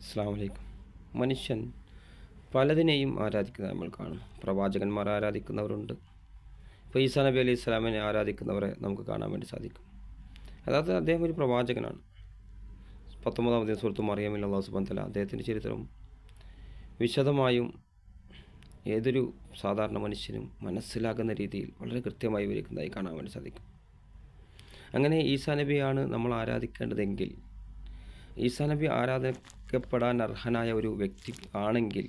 അസ്സലാമു അലൈക്കും. മനുഷ്യൻ പലതിനെയും ആരാധിക്കുന്നത് നമ്മൾ കാണുന്നു. പ്രവാചകന്മാർ ആരാധിക്കുന്നവരുണ്ട്. ഇപ്പോൾ ഈസാ നബി അലൈഹി ഇസ്ലാമിനെ ആരാധിക്കുന്നവരെ നമുക്ക് കാണാൻ വേണ്ടി സാധിക്കും. അതായത് അദ്ദേഹം ഒരു പ്രവാചകനാണ്. 19 സൂറത്ത് മറിയമിൽ അല്ലാഹു സുബ്ഹാനഹു വ തആല അദ്ദേഹത്തിൻ്റെ ചരിത്രം വിശദമായും ഏതൊരു സാധാരണ മനുഷ്യനും മനസ്സിലാകുന്ന രീതിയിൽ വളരെ കൃത്യമായി വിവരിക്കുന്നതായി കാണാൻ വേണ്ടി സാധിക്കും. അങ്ങനെ ഈസാ നബിയാണ് നമ്മൾ ആരാധിക്കേണ്ടതെങ്കിൽ, ഈസാ നബി ആരാധിക്കപ്പെടാൻ അർഹനായ ഒരു വ്യക്തി ആണെങ്കിൽ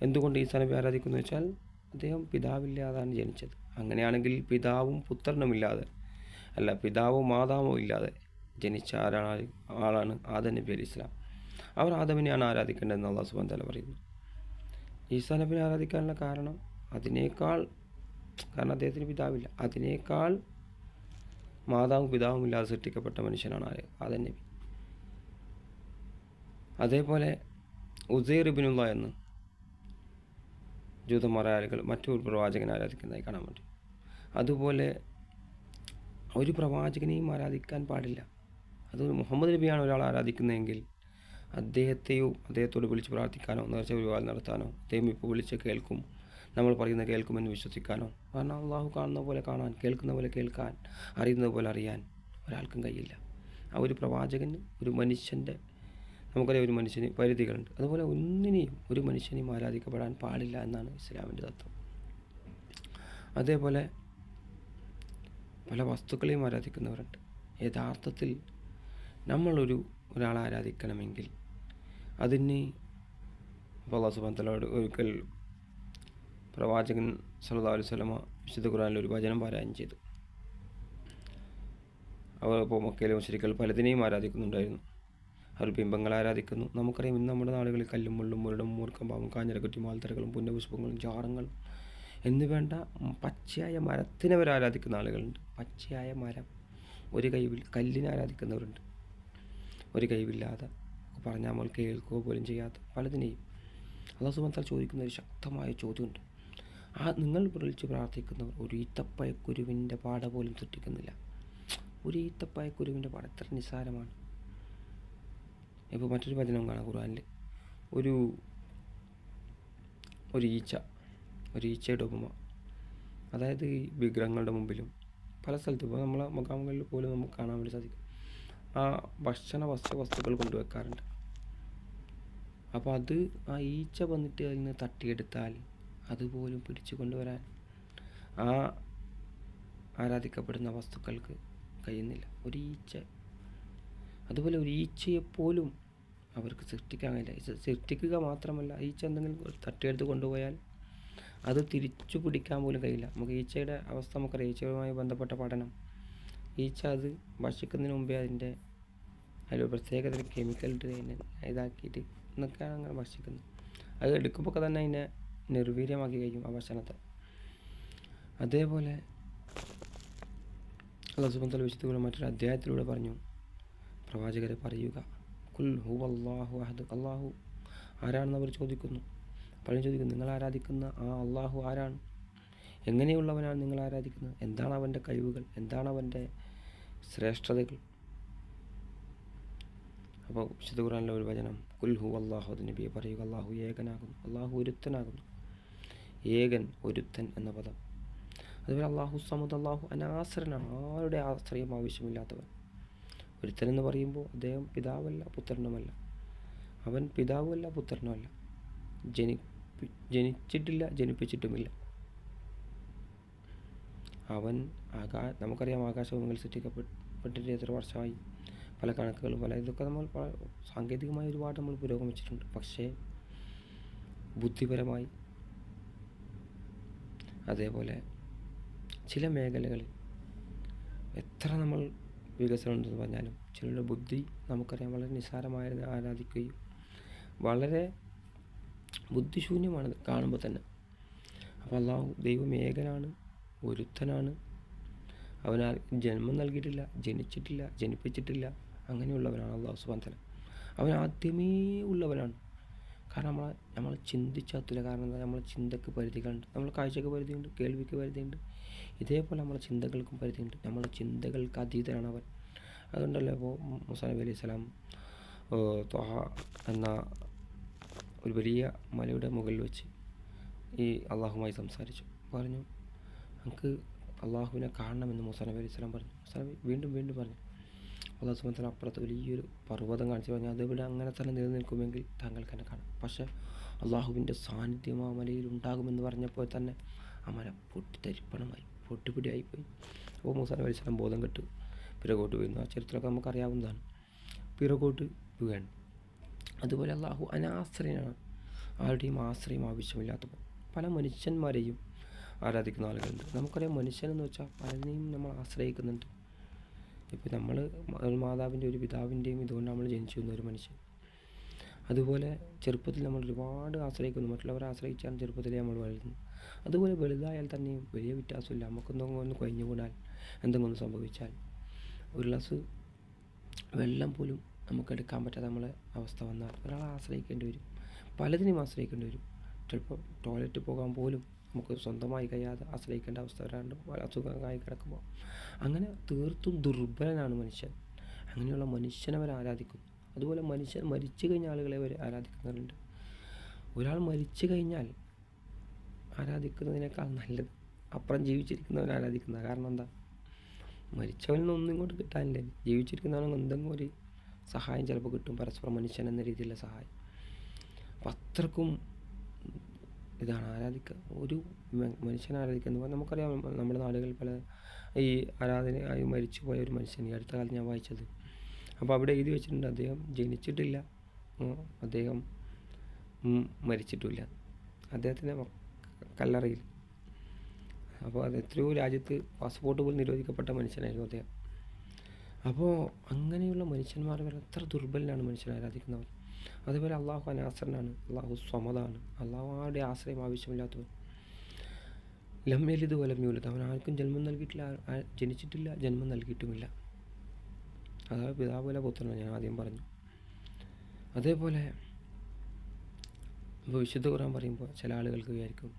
എന്തുകൊണ്ട് ഈസാ നബി ആരാധിക്കുന്നു വെച്ചാൽ അദ്ദേഹം പിതാവില്ലാതാണ് ജനിച്ചത്. അങ്ങനെയാണെങ്കിൽ പിതാവും പുത്രനുമില്ലാതെ, അല്ല പിതാവും മാതാവും ഇല്ലാതെ ജനിച്ച ആളാണ് ആദം നബി അലൈഹി ഇസ്ലാം. അവർ ആദമിനെയാണ് ആരാധിക്കേണ്ടതെന്ന് അല്ലാഹു സുബ്ഹാനഹു വ തആല പറയുന്നു. ഈസാ നബിനെ ആരാധിക്കാനുള്ള കാരണം കാരണം അദ്ദേഹത്തിന് പിതാവില്ല, അതിനേക്കാൾ മാതാവും പിതാവും ഇല്ലാതെ സൃഷ്ടിക്കപ്പെട്ട മനുഷ്യനാണ് ആദം നബി. അതേപോലെ ഉസൈർ ഇബ്നുല്ലാ എന്ന് ജൂതന്മാർ മറ്റൊരു പ്രവാചകനെ ആരാധിക്കുന്നതായി കാണാൻ പറ്റും. അതുപോലെ ഒരു പ്രവാചകനെയും ആരാധിക്കാൻ പാടില്ല. അത് മുഹമ്മദ് നബിയാണ് ഒരാൾ ആരാധിക്കുന്നതെങ്കിൽ അദ്ദേഹത്തോട് വിളിച്ച് പ്രാർത്ഥിക്കാനോ നേർച്ച പരിപാലനം നടത്താനോ, അദ്ദേഹം ഇപ്പോൾ വിളിച്ച് കേൾക്കും, നമ്മൾ പറയുന്നത് കേൾക്കുമെന്ന് വിശ്വസിക്കാനോ, കാരണം അള്ളാഹു കാണുന്ന പോലെ കാണാൻ, കേൾക്കുന്ന പോലെ കേൾക്കാൻ, അറിയുന്നത് പോലെ അറിയാൻ ഒരാൾക്കും കഴിയില്ല. ആ ഒരു പ്രവാചകന്, ഒരു മനുഷ്യൻ്റെ, നമുക്കറിയാം ഒരു മനുഷ്യന് പരിധികളുണ്ട്. അതുപോലെ ഒരു മനുഷ്യനെയും ആരാധിക്കപ്പെടാൻ പാടില്ല എന്നാണ് ഇസ്ലാമിൻ്റെ തത്വം. അതേപോലെ പല വസ്തുക്കളെയും ആരാധിക്കുന്നവരുണ്ട്. യഥാർത്ഥത്തിൽ ഒരാളെ ആരാധിക്കണമെങ്കിൽ അതിന് അല്ലാഹു സുബ്ഹാനഹു വ തആലയോട് ഒരിക്കൽ പ്രവാചകൻ സല്ലല്ലാഹു അലൈഹി വസല്ലമ വിശുദ്ധ ഖുർആനിൽ ഒരു വചനം പാരായണം ചെയ്തു. അവർ ഇപ്പോൾ മക്കയിലെ മുശ്രിക്കുകൾ പലതിനെയും ആരാധിക്കുന്നുണ്ടായിരുന്നു. അവർ ബിംബങ്ങളെ ആരാധിക്കുന്നു. നമുക്കറിയാം ഇന്ന് നമ്മുടെ നാടുകളിൽ കല്ലും മുള്ളും മുരടും മൂർക്കം പാമ്പും കാഞ്ഞിരക്കുറ്റി മാൽത്തരകളും പുണ്യപുഷ്പങ്ങളും ജാറങ്ങളും എന്ന് വേണ്ട പച്ചയായ മരത്തിനെ അവർ ആരാധിക്കുന്ന ആളുകളുണ്ട്. പച്ചയായ മരം, ഒരു കല്ലിനെ ആരാധിക്കുന്നവരുണ്ട്. ഒരു കൈവില്ലാതെ പറഞ്ഞാൽ നമ്മൾ കേൾക്കുക പോലും ചെയ്യാത്ത പലതിനെയും അല്ലാഹു സുബ്ഹാനഹു വ തആല ചോദിക്കുന്ന ഒരു ശക്തമായ ചോദ്യമുണ്ട്. നിങ്ങൾ വിളിച്ച് പ്രാർത്ഥിക്കുന്നവർ ഒരു ഈത്തപ്പഴക്കുരുവിൻ്റെ പാട പോലും സൃഷ്ടിക്കുന്നില്ല. ഒരു ഈത്തപ്പഴക്കുരുവിൻ്റെ പാട എത്ര നിസ്സാരമാണ്. ഇപ്പോൾ മറ്റൊരു വചനം കാണാം ഖുർആനിൽ, ഒരു ഈച്ചയുടെ ഉപമ. അതായത് ഈ വിഗ്രഹങ്ങളുടെ മുമ്പിലും പല സ്ഥലത്തും, ഇപ്പോൾ നമ്മളെ മഖാമുകളിൽ പോലും നമുക്ക് കാണാൻ വേണ്ടി സാധിക്കും, ആ വസ്തുക്കൾ കൊണ്ടുവെക്കാറുണ്ട്. അപ്പോൾ ആ ഈച്ച വന്നിട്ട് അതിൽ നിന്ന് തട്ടിയെടുത്താൽ അതുപോലും പിടിച്ചു കൊണ്ടുവരാൻ ആ ആരാധിക്കപ്പെടുന്ന വസ്തുക്കൾക്ക് കഴിയുന്നില്ല. അതുപോലെ ഒരു ഈച്ചയെപ്പോലും അവർക്ക് സൃഷ്ടിക്കാൻ കഴിയില്ല. സൃഷ്ടിക്കുക മാത്രമല്ല, ഈച്ച എന്തെങ്കിലും തട്ടിയെടുത്ത് കൊണ്ടുപോയാൽ അത് തിരിച്ചു പിടിക്കാൻ പോലും കഴിയില്ല. നമുക്ക് ഈച്ചയുടെ അവസ്ഥ നമുക്കറിയാം. ഈച്ചയുമായി ബന്ധപ്പെട്ട പഠനം, ഈച്ച അത് ഭക്ഷിക്കുന്നതിന് മുമ്പേ അതിൽ പ്രത്യേകതരം കെമിക്കൽ ഇതാക്കിയിട്ട് എന്നൊക്കെയാണ് അങ്ങനെ ഭക്ഷിക്കുന്നത്. അത് എടുക്കുമ്പോൾ തന്നെ അതിനെ നിർവീര്യമാക്കി കഴിയും ആ ഭക്ഷണത്തെ. അതേപോലെ അല്ലാഹു സുബ്ഹാനഹു വ തആല വിശുദ്ധ മറ്റൊരു അധ്യായത്തിലൂടെ പറഞ്ഞു, പ്രവാചകരെ പറയുക, ഖുൽ ഹുവല്ലാഹു അഹദ്, അള്ളാഹു ആരാണെന്ന് അവർ ചോദിക്കുന്നു. പലരും ചോദിക്കുന്നു, നിങ്ങൾ ആരാധിക്കുന്ന ആ അള്ളാഹു ആരാണ്? എങ്ങനെയുള്ളവനാണ് നിങ്ങൾ ആരാധിക്കുന്നത്? എന്താണ് അവൻ്റെ കഴിവുകൾ? എന്താണ് അവൻ്റെ ശ്രേഷ്ഠതകൾ? അപ്പോൾ വിശുദ്ധ ഖുർആനിലെ ഒരു വചനം, ഖുൽ ഹുവല്ലാഹു, നബിയെ പറയുക, അള്ളാഹു ഏകനാകുന്നു, അള്ളാഹു ഒരുത്തനാകുന്നു. ഏകൻ, ഒരുത്തൻ എന്ന പദം. അതുപോലെ അള്ളാഹു സമദ്, അള്ളാഹു അനാശ്രനാണ്, ആരുടെ ആശ്രയം ആവശ്യമില്ലാത്തവൻ. ഒരുത്തൻ എന്ന് പറയുമ്പോൾ അദ്ദേഹം പിതാവല്ല പുത്രനുമല്ല, അവൻ പിതാവുമല്ല പുത്രനുമല്ല, ജനിച്ചിട്ടില്ല ജനിപ്പിച്ചിട്ടുമില്ല. അവൻ നമുക്കറിയാം ആകാശഭൂമികൾ സൃഷ്ടിക്കപ്പെട്ടിട്ട് എത്ര വർഷമായി, പല കണക്കുകളും ഇതൊക്കെ നമ്മൾ സാങ്കേതികമായി ഒരുപാട് നമ്മൾ പുരോഗമിച്ചിട്ടുണ്ട്. പക്ഷേ ബുദ്ധിപരമായി, അതേപോലെ ചില മേഖലകളിൽ എത്ര നമ്മൾ വികസനം ഉണ്ടെന്ന് പറഞ്ഞാലും ചിലരുടെ ബുദ്ധി നമുക്കറിയാം വളരെ നിസ്സാരമായത് ആരാധിക്കുകയും വളരെ ബുദ്ധിശൂന്യമാണത് കാണുമ്പോൾ തന്നെ. അപ്പോൾ അള്ളാഹു ദൈവം ഏകനാണ്, ഒരുത്തനാണ്, അവൻ ജന്മം നൽകിയിട്ടില്ല, ജനിച്ചിട്ടില്ല, ജനിപ്പിച്ചിട്ടില്ല, അങ്ങനെയുള്ളവനാണ് അള്ളാഹു സുബ്ഹാനഹു വ തആല. അവൻ ആദ്യമേ ഉള്ളവനാണ്. കാരണം നമ്മൾ ചിന്തിച്ചാത്തില്ല. കാരണം എന്താ, നമ്മളെ ചിന്തക്ക് പരിധികളുണ്ട്, നമ്മളെ കാഴ്ചക്ക് പരിധിയുണ്ട്, കേൾവിക്ക് പരിധിയുണ്ട്. ഇതേപോലെ നമ്മളെ ചിന്തകൾക്കും പരിധിയുണ്ട്. നമ്മളെ ചിന്തകൾക്ക് അതീതനാണ് അവൻ. അതുകൊണ്ടല്ലോ ഇപ്പോൾ മൂസാ നബി അലൈഹി സ്വലാം ത്വഹ എന്ന ഒരു വലിയ മലയുടെ മുകളിൽ വെച്ച് ഈ അള്ളാഹുമായി സംസാരിച്ചു. പറഞ്ഞു, നമുക്ക് അള്ളാഹുവിനെ കാണണമെന്ന് മൂസാ നബി അലൈഹി സ്വലാം പറഞ്ഞു. മൂസാ നബി വീണ്ടും വീണ്ടും പറഞ്ഞു. അള്ളാഹു സുബ്ഹാനഹു വ തആല അപ്പുറത്ത് വലിയൊരു പർവ്വതം കാണിച്ച് പറഞ്ഞു, അതിവിടെ അങ്ങനെ തന്നെ നിലനിൽക്കുമെങ്കിൽ താങ്കൾക്ക് എന്നെ കാണാം. പക്ഷേ അള്ളാഹുവിൻ്റെ സാന്നിധ്യം ആ മലയിൽ ഉണ്ടാകുമെന്ന് പറഞ്ഞപ്പോൾ തന്നെ ആ മല പൊട്ടിത്തെറിപ്പണമായി, പൊട്ടിപ്പൊടിയായിപ്പോയി. അപ്പോൾ മൂസാ നബി അലൈഹി സ്വലാം ബോധം കെട്ട് പിറകോട്ട് വീഴുന്നു. ആ ചരിത്രമൊക്കെ നമുക്കറിയാവുന്നതാണ്. പിറകോട്ട് വീഴുകയാണ്. അതുപോലെ അള്ളാഹു അനാശ്രയനാണ്. ആരുടെയും ആശ്രയം ആവശ്യമില്ലാത്തപ്പോൾ പല മനുഷ്യന്മാരെയും ആരാധിക്കുന്ന ആളുകളുണ്ട്. നമുക്കറിയാം, മനുഷ്യനെന്ന് വെച്ചാൽ പലരെയും നമ്മൾ ആശ്രയിക്കുന്നുണ്ട്. ഇപ്പോൾ നമ്മൾ ഒരു മാതാവിൻ്റെ ഒരു പിതാവിൻ്റെയും ഇതുകൊണ്ട് നമ്മൾ ജനിച്ചു വന്ന ഒരു മനുഷ്യൻ. അതുപോലെ ചെറുപ്പത്തിൽ നമ്മൾ ഒരുപാട് ആശ്രയിക്കുന്നു, മറ്റുള്ളവരെ ആശ്രയിച്ചാണ് ചെറുപ്പത്തിലേ നമ്മൾ വളരുന്നത്. അതുപോലെ വലുതായാൽ തന്നെയും വലിയ വ്യത്യാസമില്ല. നമുക്കെന്തെങ്കിലും ഒന്ന് കൊഴിഞ്ഞു കൂടാൻ, എന്തെങ്കിലും ഒന്ന് സംഭവിച്ചാൽ ഒരു ഗ്ലാസ് വെള്ളം പോലും നമുക്ക് എടുക്കാൻ പറ്റാത്ത നമ്മളെ അവസ്ഥ വന്നാൽ ഒരാളെ ആശ്രയിക്കേണ്ടി വരും, പലതിനും ആശ്രയിക്കേണ്ടി വരും. ചിലപ്പോൾ ടോയ്ലറ്റ് പോകാൻ പോലും നമുക്ക് സ്വന്തമായി കഴിയാതെ ആശ്രയിക്കേണ്ട അവസ്ഥ വരാണ്ട് അസുഖമായി കിടക്കുമ്പോൾ. അങ്ങനെ തീർത്തും ദുർബലനാണ് മനുഷ്യൻ. അങ്ങനെയുള്ള മനുഷ്യനെ അവർ ആരാധിക്കും. അതുപോലെ മനുഷ്യൻ മരിച്ചു കഴിഞ്ഞ ആളുകളെ അവർ ആരാധിക്കുന്നവരുണ്ട്. ഒരാൾ മരിച്ചു കഴിഞ്ഞാൽ ആരാധിക്കുന്നതിനേക്കാൾ നല്ലത് അപ്പുറം ജീവിച്ചിരിക്കുന്നവൻ ആരാധിക്കുന്നത്. കാരണം എന്താ? മരിച്ചവനൊന്നും ഒന്നും ഇങ്ങോട്ട് കിട്ടാനില്ല. ജീവിച്ചിരിക്കുന്നവനും എന്തെങ്കിലും ഒരു സഹായം ചിലപ്പോൾ കിട്ടും, പരസ്പരം മനുഷ്യൻ എന്ന രീതിയിലുള്ള സഹായം. അപ്പം അത്രക്കും ഇതാണ് ആരാധിക്കുക. ഒരു മനുഷ്യനെ ആരാധിക്കുന്നത് നമുക്കറിയാം. നമ്മുടെ നാടുകളിൽ പല ഈ ആരാധനയായി മരിച്ചു പോയ ഒരു മനുഷ്യൻ ഈ അടുത്ത കാലത്ത് ഞാൻ വായിച്ചത്. അപ്പോൾ അവിടെ എഴുതി വെച്ചിട്ടുണ്ട്, അദ്ദേഹം ജനിച്ചിട്ടില്ല, അദ്ദേഹം മരിച്ചിട്ടില്ല, അദ്ദേഹത്തിൻ്റെ കല്ലറയിൽ. അപ്പോൾ അത് എത്രയോ രാജ്യത്ത് പാസ്പോർട്ട് പോലും നിരോധിക്കപ്പെട്ട മനുഷ്യനായിരുന്നു അദ്ദേഹം. അപ്പോൾ അങ്ങനെയുള്ള മനുഷ്യന്മാർ വരെ എത്ര ദുർബലനാണ് മനുഷ്യനെ ആരാധിക്കുന്നവർ. അതുപോലെ അള്ളാഹു അനാസരനാണ്, അള്ളാഹു സ്വമതാണ്, അള്ളാഹു ആരുടെ ആശ്രയം ആവശ്യമില്ലാത്തവൻ. ലം യലിദ് വലം യൂലദ്, അവൻ ആർക്കും ജന്മം നൽകിയിട്ടില്ല, ജനിച്ചിട്ടില്ല, ജന്മം നൽകിയിട്ടുമില്ല. അതായത് പിതാപോലെ പുത്രനാണ്, ഞാൻ ആദ്യം പറഞ്ഞു. അതേപോലെ ഇപ്പോൾ വിശുദ്ധ ഖുർആൻ പറയുമ്പോൾ ചില ആളുകൾക്ക് വിചാരിക്കും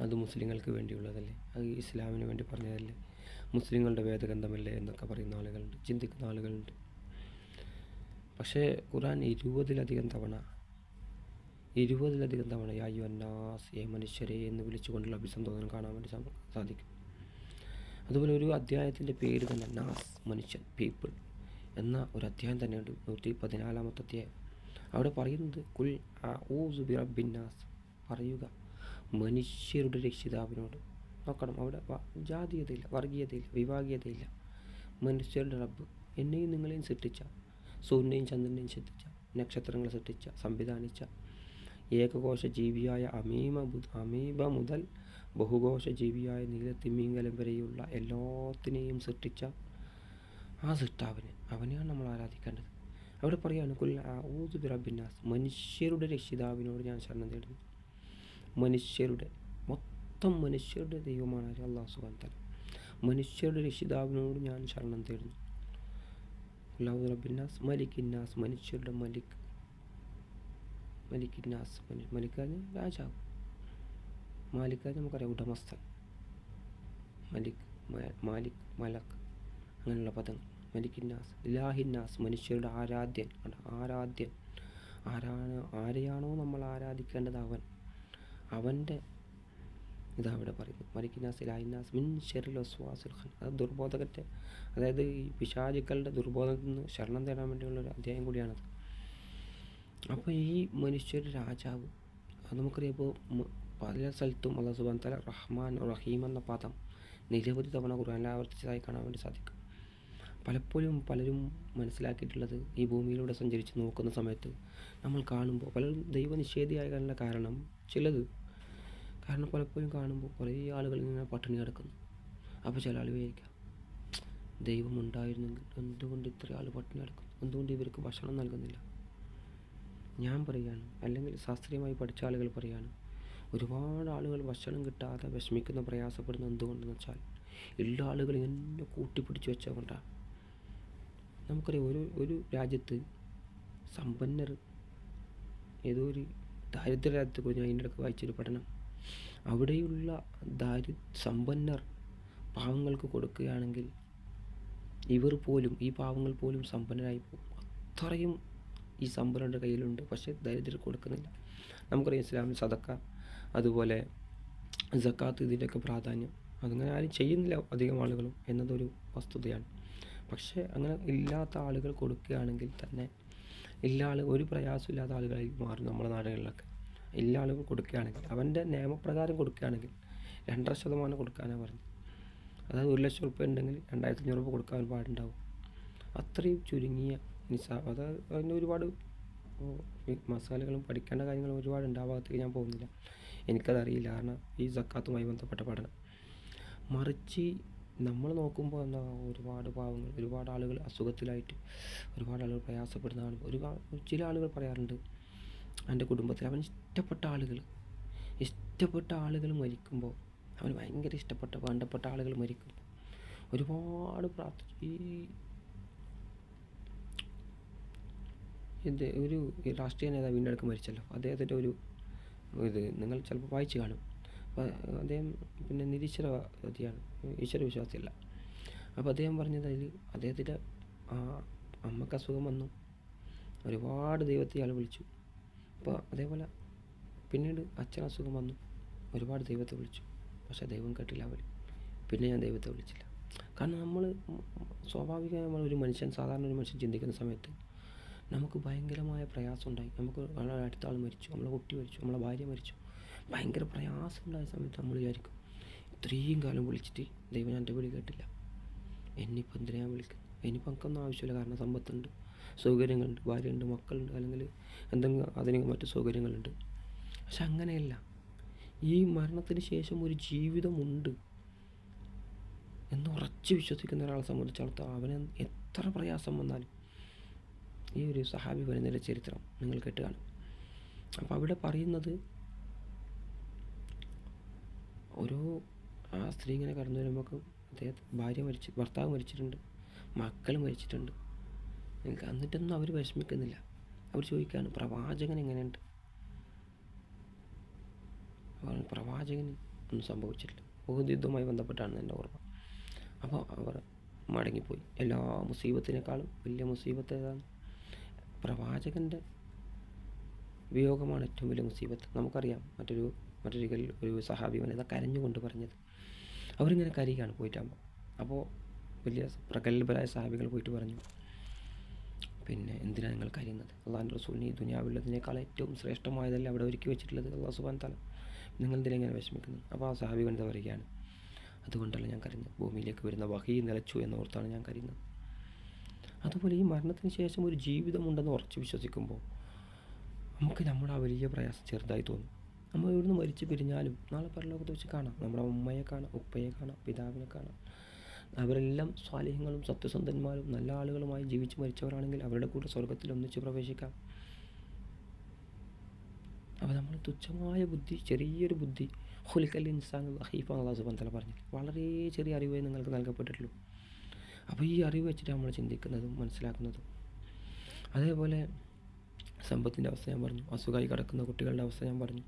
അത് മുസ്ലിങ്ങൾക്ക് വേണ്ടിയുള്ളതല്ലേ, അത് ഇസ്ലാമിന് വേണ്ടി പറഞ്ഞതല്ലേ, മുസ്ലിങ്ങളുടെ വേദഗ്രന്ഥമല്ലേ എന്നൊക്കെ പറയുന്ന ആളുകളുണ്ട്, ചിന്തിക്കുന്ന ആളുകളുണ്ട്. പക്ഷേ ഖുർആൻ 20ലധികം തവണ യാ അയ്യുഹന്നാസ്, ഏ മനുഷ്യരെ എന്ന് വിളിച്ചുകൊണ്ടുള്ള അഭിസംബോധന കാണാൻ വേണ്ടി സാധിക്കും. അതുപോലെ ഒരു അധ്യായത്തിൻ്റെ പേര് തന്നെ നാസ്, മനുഷ്യൻ, പീപ്പിൾ എന്ന ഒരു അധ്യായം തന്നെയുണ്ട്. 114-ാമത്തെ അധ്യായം. അവിടെ പറയുന്നത് കുൽ അഊസു ബിറബ്ബിൻ നാസ്, പറയുക മനുഷ്യരുടെ രക്ഷിതാവിനോട്. നോക്കണം, അവിടെ ജാതീയതയില്ല, വർഗീയതയില്ല, വിഭാഗീയതയില്ല. മനുഷ്യരുടെ റബ്ബ്, എന്നെയും നിങ്ങളെയും സൃഷ്ടിച്ച, സൂര്യനെയും ചന്ദ്രനെയും സൃഷ്ടിച്ച, നക്ഷത്രങ്ങളെ സൃഷ്ടിച്ച, സംവിധാനിച്ച, ഏകകോശ ജീവിയായ അമീബ മുതൽ ബഹുകോശ ജീവിയായ നീലത്തിമിംഗലം വരെയുള്ള എല്ലാത്തിനെയും സൃഷ്ടിച്ച ആ സൃഷ്ടാവിനെ, അവനെയാണ് നമ്മൾ ആരാധിക്കേണ്ടത്. അവിടെ പറയുകയാണ് കുൽ അഊദു ബിറബ്ബിന്നാസ്, മനുഷ്യരുടെ രക്ഷിതാവിനോട് ഞാൻ ശരണം തേടുന്നു. മനുഷ്യരുടെ മൊത്തം മനുഷ്യരുടെ ദൈവമാണ് അല്ലാഹു സുബ്ഹാനഹു വ തആല. മനുഷ്യരുടെ രക്ഷിതാവിനോട് ഞാൻ ശരണം തേടുന്നു. കുൽ അഊദു ബിറബ്ബിന്നാസ്, മലിക്കിന്നാസ്, മനുഷ്യരുടെ മലിക്. മലിക്കിന്നാസ്, മലിക്കാണ് രാജാവ്. മാലിക്കാണ് നമുക്കറിയാം ഉടമസ്ഥൻ. മാലിക്, മലക്, അങ്ങനെയുള്ള പദങ്ങൾ. മലിക്കിന്നാസ്, ഇലാഹിന്നാസ്, മനുഷ്യരുടെ ആരാധ്യൻ. ആരെയാണോ നമ്മൾ ആരാധിക്കേണ്ടത് അവൻ്റെ ഇതാ ഇവിടെ പറയുന്നു. മലിക്കിന്നാസ് ഇലാഹിന്നാസ് മിൻ ശർരിൽ വസ്വാസിൽ ഖന്നാസ്. അത് ദുർബോധകത്തെ, അതായത് ഈ പിശാചുക്കളുടെ ദുർബോധത്തിൽ നിന്ന് ശരണം തേടാൻ വേണ്ടിയുള്ളൊരു അധ്യായം കൂടിയാണത്. അപ്പോൾ ഈ മനുഷ്യരുടെ രാജാവ്, അത് നമുക്കറിയാം. ഇപ്പോൾ പല സ്ഥലത്തും അല്ലാഹു സുബ്ഹാനഹു വ തആല റഹ്മാൻ, റഹീം എന്ന പദം നിരവധി തവണ ഖുർആനിൽ ആവർത്തിച്ചതായി കാണാൻ വേണ്ടി സാധിക്കും. പലപ്പോഴും പലരും മനസ്സിലാക്കിയിട്ടുള്ളത്, ഈ ഭൂമിയിലൂടെ സഞ്ചരിച്ച് നോക്കുന്ന സമയത്ത് നമ്മൾ കാണുമ്പോൾ പലരും ദൈവനിഷേധിയാകാനുള്ള കാരണം പലപ്പോഴും കാണുമ്പോൾ കുറേ ആളുകൾ ഇങ്ങനെ പട്ടിണി കിടക്കുന്നു. അപ്പോൾ ചില ആൾ വിചാരിക്കാം, ദൈവം ഉണ്ടായിരുന്നെങ്കിൽ എന്തുകൊണ്ട് ഇത്ര ആൾ പട്ടിണി കിടക്കുന്നു, എന്തുകൊണ്ട് ഇവർക്ക് ഭക്ഷണം നൽകുന്നില്ല. ഞാൻ പറയുകയാണ്, അല്ലെങ്കിൽ ശാസ്ത്രീയമായി പഠിച്ച ആളുകൾ പറയുകയാണ്, ഒരുപാട് ആളുകൾ ഭക്ഷണം കിട്ടാതെ വിഷമിക്കുന്ന, പ്രയാസപ്പെടുന്ന എന്തുകൊണ്ടെന്ന് വെച്ചാൽ എല്ലാ ആളുകളും എന്നെ കൂട്ടിപ്പിടിച്ച് വെച്ചുകൊണ്ടാണ്. നമുക്കറിയാം, ഒരു രാജ്യത്ത് സമ്പന്നർ, ഏതോ ഒരു ദാരിദ്ര്യ രാജ്യത്തെ കുറിച്ച് ഞാൻ അതിൻ്റെ ഇടയ്ക്ക് വായിച്ചൊരു പഠനം. അവിടെയുള്ള സമ്പന്നർ പാവങ്ങൾക്ക് കൊടുക്കുകയാണെങ്കിൽ ഈ പാവങ്ങൾ പോലും സമ്പന്നരായി പോകും. അത്രയും ഈ സമ്പന്നരുടെ കയ്യിലുണ്ട്, പക്ഷേ ദരിദ്രർക്ക് കൊടുക്കുന്നില്ല. നമുക്കറിയാം ഇസ്ലാമിൽ സദക്ക, അതുപോലെ സക്കാത്ത്, ഇതിൻ്റെയൊക്കെ പ്രാധാന്യം അതങ്ങനെ ആരും ചെയ്യുന്നില്ല അധികം ആളുകളും എന്നതൊരു വസ്തുതയാണ്. പക്ഷേ അങ്ങനെ ഇല്ലാത്ത ആളുകൾ കൊടുക്കുകയാണെങ്കിൽ തന്നെ ഒരു പ്രയാസമില്ലാത്ത ആളുകളായി മാറും നമ്മുടെ നാടുകളിലൊക്കെ. എല്ലാ ആളുകൾ കൊടുക്കുകയാണെങ്കിൽ, അവൻ്റെ നിയമപ്രകാരം കൊടുക്കുകയാണെങ്കിൽ 2.5% കൊടുക്കാനാണ് പറഞ്ഞത്. അതായത് 1,00,000 ഉറുപ്പ്യ ഉണ്ടെങ്കിൽ 2,500 രൂപ കൊടുക്കാൻ പാടുണ്ടാവും. അത്രയും ചുരുങ്ങിയ അതായത് അതിന് ഒരുപാട് മസാലകളും പഠിക്കേണ്ട കാര്യങ്ങളും ഒരുപാടുണ്ട്. ആ ഭാഗത്തേക്ക് ഞാൻ പോകുന്നില്ല, എനിക്കതറിയില്ല, കാരണം ഈ സക്കാത്തുമായി ബന്ധപ്പെട്ട പഠനം. മറിച്ച് നമ്മൾ നോക്കുമ്പോൾ എന്താ, ഒരുപാട് പാവങ്ങൾ, ഒരുപാട് ആളുകൾ അസുഖത്തിലായിട്ട് ഒരുപാട് ആളുകൾ പ്രയാസപ്പെടുന്നതാണ്. ചില ആളുകൾ പറയാറുണ്ട്, എൻ്റെ കുടുംബത്തിൽ അവൻ ഇഷ്ടപ്പെട്ട ആളുകൾ മരിക്കുമ്പോൾ, അവന് ഭയങ്കര വേണ്ടപ്പെട്ട ആളുകൾ മരിക്കുമ്പോൾ ഒരുപാട് ഒരു രാഷ്ട്രീയ നേതാവിൻ്റെ അടുക്ക് മരിച്ചല്ലോ, അദ്ദേഹത്തിൻ്റെ നിങ്ങൾ ചിലപ്പോൾ വായിച്ച് കാണും. അപ്പോൾ അദ്ദേഹം പിന്നെ നിരീശ്വരവാദിയാണ്, ഈശ്വര വിശ്വാസിയല്ല. അപ്പോൾ അദ്ദേഹം പറഞ്ഞത്, അദ്ദേഹത്തിൻ്റെ അമ്മക്ക് അസുഖം വന്നു, ഒരുപാട് ദൈവത്തെ ഇയാൾ വിളിച്ചു. അപ്പോൾ അതേപോലെ പിന്നീട് അച്ഛൻ അസുഖം വന്നു, ഒരുപാട് ദൈവത്തെ വിളിച്ചു, പക്ഷേ ദൈവം കേട്ടില്ല. പിന്നെ ഞാൻ ദൈവത്തെ വിളിച്ചില്ല. കാരണം സ്വാഭാവികമായി സാധാരണ ഒരു മനുഷ്യൻ ചിന്തിക്കുന്ന സമയത്ത് നമുക്ക് ഭയങ്കരമായ പ്രയാസം ഉണ്ടായി. നമുക്ക് വളരെ അടുത്ത ആൾ മരിച്ചു, നമ്മളെ കുട്ടി മരിച്ചു, നമ്മളെ ഭാര്യ മരിച്ചു, ഭയങ്കര പ്രയാസം ഉണ്ടായ സമയത്ത് നമ്മൾ വിചാരിക്കും, ഇത്രയും കാലം വിളിച്ചിട്ട് ദൈവം എൻ്റെ വിളി കേട്ടില്ല, എന്നിപ്പോൾ എന്തിനാ ഞാൻ വിളിക്കുന്നത്? ഇനിയിപ്പോൾ എനിക്കൊന്നും ആവശ്യമില്ല, കാരണം സമ്പത്തുണ്ട്, സൗകര്യങ്ങളുണ്ട്, ഭാര്യയുണ്ട്, മക്കളുണ്ട്, അല്ലെങ്കിൽ എന്തെങ്കിലും അതിന് മറ്റു സൗകര്യങ്ങളുണ്ട്. പക്ഷെ അങ്ങനെയല്ല. ഈ മരണത്തിന് ശേഷം ഒരു ജീവിതമുണ്ട് എന്ന് ഉറച്ച് വിശ്വസിക്കുന്ന ഒരാളെ സംബന്ധിച്ചിടത്തോളം അവന് എത്ര പ്രയാസം വന്നാലും, ഈ ഒരു സഹാബി വരുന്നതിൻ്റെ ചരിത്രം നിങ്ങൾ കേട്ട് കാണും. അപ്പോൾ അവിടെ പറയുന്നത്, ആ സ്ത്രീ ഇങ്ങനെ കടന്നു വരുമ്പോൾ ഭർത്താവ് മരിച്ചിട്ടുണ്ട്, മക്കൾ മരിച്ചിട്ടുണ്ട്, എന്നിട്ടൊന്നും അവർ വിഷമിക്കുന്നില്ല. അവർ ചോദിക്കുകയാണ്, പ്രവാചകൻ എങ്ങനെയുണ്ട്? പ്രവാചകന് ഒന്നും സംഭവിച്ചിട്ടില്ല. ഉഹദ് യുദ്ധവുമായി ബന്ധപ്പെട്ടാണ് എൻ്റെ ഓർമ്മ. അപ്പോൾ അവർ മടങ്ങിപ്പോയി. എല്ലാ മുസീബത്തിനേക്കാളും വലിയ മുസീബത്ത് ഏതാണ്? പ്രവാചകൻ്റെ വിയോഗമാണ് ഏറ്റവും വലിയ മുസീബത്ത്. നമുക്കറിയാം, മറ്റൊരു ഒരു സഹാബി വനിത കരഞ്ഞുകൊണ്ട് പറഞ്ഞത്. അവരിങ്ങനെ കരയുകയാണ് പോയിട്ടാകുമ്പോൾ. അപ്പോൾ വലിയ പ്രഗത്ഭരായ സഹാബികൾ പോയിട്ട് പറഞ്ഞു, പിന്നെ എന്തിനാണ് നിങ്ങൾ കരയുന്നത്? അള്ളാഹുവിൻ്റെ റസൂലിന് ഈ ദുനിയാവിലുള്ളതിനേക്കാൾ ഏറ്റവും ശ്രേഷ്ഠമായതല്ല അവിടെ ഒരുക്കി വെച്ചിട്ടുള്ളത് അള്ളാഹു സുബ്ഹാനഹു വ തആല, നിങ്ങൾ എന്തിനെങ്ങനെ വിഷമിക്കുന്നത്? അപ്പോൾ ആ സഹാബി വനിത പറയുകയാണ്, അതുകൊണ്ടല്ല ഞാൻ കരയുന്നത്, ഭൂമിയിലേക്ക് വരുന്ന വഹി നിലച്ചു എന്നോർത്താണ് ഞാൻ കരയുന്നത്. അതുപോലെ ഈ മരണത്തിന് ശേഷം ഒരു ജീവിതമുണ്ടെന്ന് ഉറച്ച് വിശ്വസിക്കുമ്പോൾ നമുക്ക് നമ്മുടെ ആ വലിയ പ്രയാസം ചെറുതായി തോന്നും. നമ്മൾ ഇവിടുന്ന് മരിച്ചു പിരിഞ്ഞാലും നാളെ പരലോകത്ത് വെച്ച് കാണാം, നമ്മുടെ ഉമ്മയെ കാണാം, ഉപ്പയെ കാണാം, പിതാവിനെ കാണാം. അവരെല്ലാം സ്വാലിഹ്യങ്ങളും സത്യസന്ധന്മാരും നല്ല ആളുകളുമായി ജീവിച്ച് മരിച്ചവരാണെങ്കിൽ അവരുടെ കൂടെ സ്വർഗത്തിൽ ഒന്നിച്ച് പ്രവേശിക്കാം. അപ്പോൾ നമ്മൾ തുച്ഛമായ ബുദ്ധി, ചെറിയൊരു ബുദ്ധി, ഖുലിഖൽ ഇൻസാനു ദഈഫ അല്ലാഹു സുബ്ഹാനഹു വ തആല പറഞ്ഞു, വളരെ ചെറിയ അറിവേ നിങ്ങൾക്ക് നൽകപ്പെട്ടിട്ടുള്ളൂ. അപ്പോൾ ഈ അറിവ് വെച്ചിട്ട് നമ്മൾ ചിന്തിക്കുന്നതും മനസ്സിലാക്കുന്നതും. അതേപോലെ സമ്പത്തിൻ്റെ അവസ്ഥ ഞാൻ പറഞ്ഞു, അസുഖമായി കിടക്കുന്ന കുട്ടികളുടെ അവസ്ഥ ഞാൻ പറഞ്ഞു.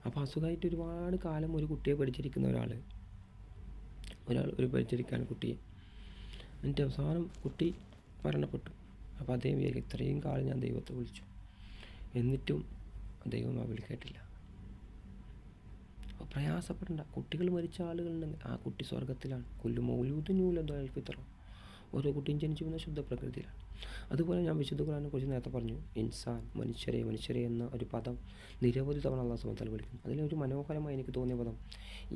അപ്പോൾ അസുഖമായിട്ട് ഒരുപാട് കാലം ഒരു കുട്ടിയെ പഠിച്ചിരിക്കുന്ന ഒരു പരിചരിക്കാൻ കുട്ടിയെ, എന്നിട്ട് അവസാനം കുട്ടി മരണപ്പെട്ടു. അപ്പോൾ അദ്ദേഹം വിചാരിക്കും, ഇത്രയും കാലം ഞാൻ ദൈവത്തെ വിളിച്ചു, എന്നിട്ടും ദൈവം ആ വിളി കേട്ടില്ല. അപ്പോൾ പ്രയാസപ്പെടേണ്ട. കുട്ടികൾ മരിച്ച ആളുകളുണ്ടെങ്കിൽ ആ കുട്ടി സ്വർഗത്തിലാണ്. കുല്ലു മൗലൂദിൻ യൂലദു അലൽ ഫിത്ര, ഓരോ കുട്ടിയും ജനിച്ചു വന്ന ശുദ്ധ പ്രകൃതിയിലാണ്. അതുപോലെ ഞാൻ വിശുദ്ധ ഖുർആനെ കുറിച്ച് നേരത്തെ പറഞ്ഞു, ഇൻസാൻ, മനുഷ്യരെ എന്ന ഒരു പദം നിരവധി തവണ അല്ലാഹു സുബ്ഹാനഹു വ തആല വിളിക്കുന്നു. അതിലൊരു മനോഹരമായി എനിക്ക് തോന്നിയ പദം,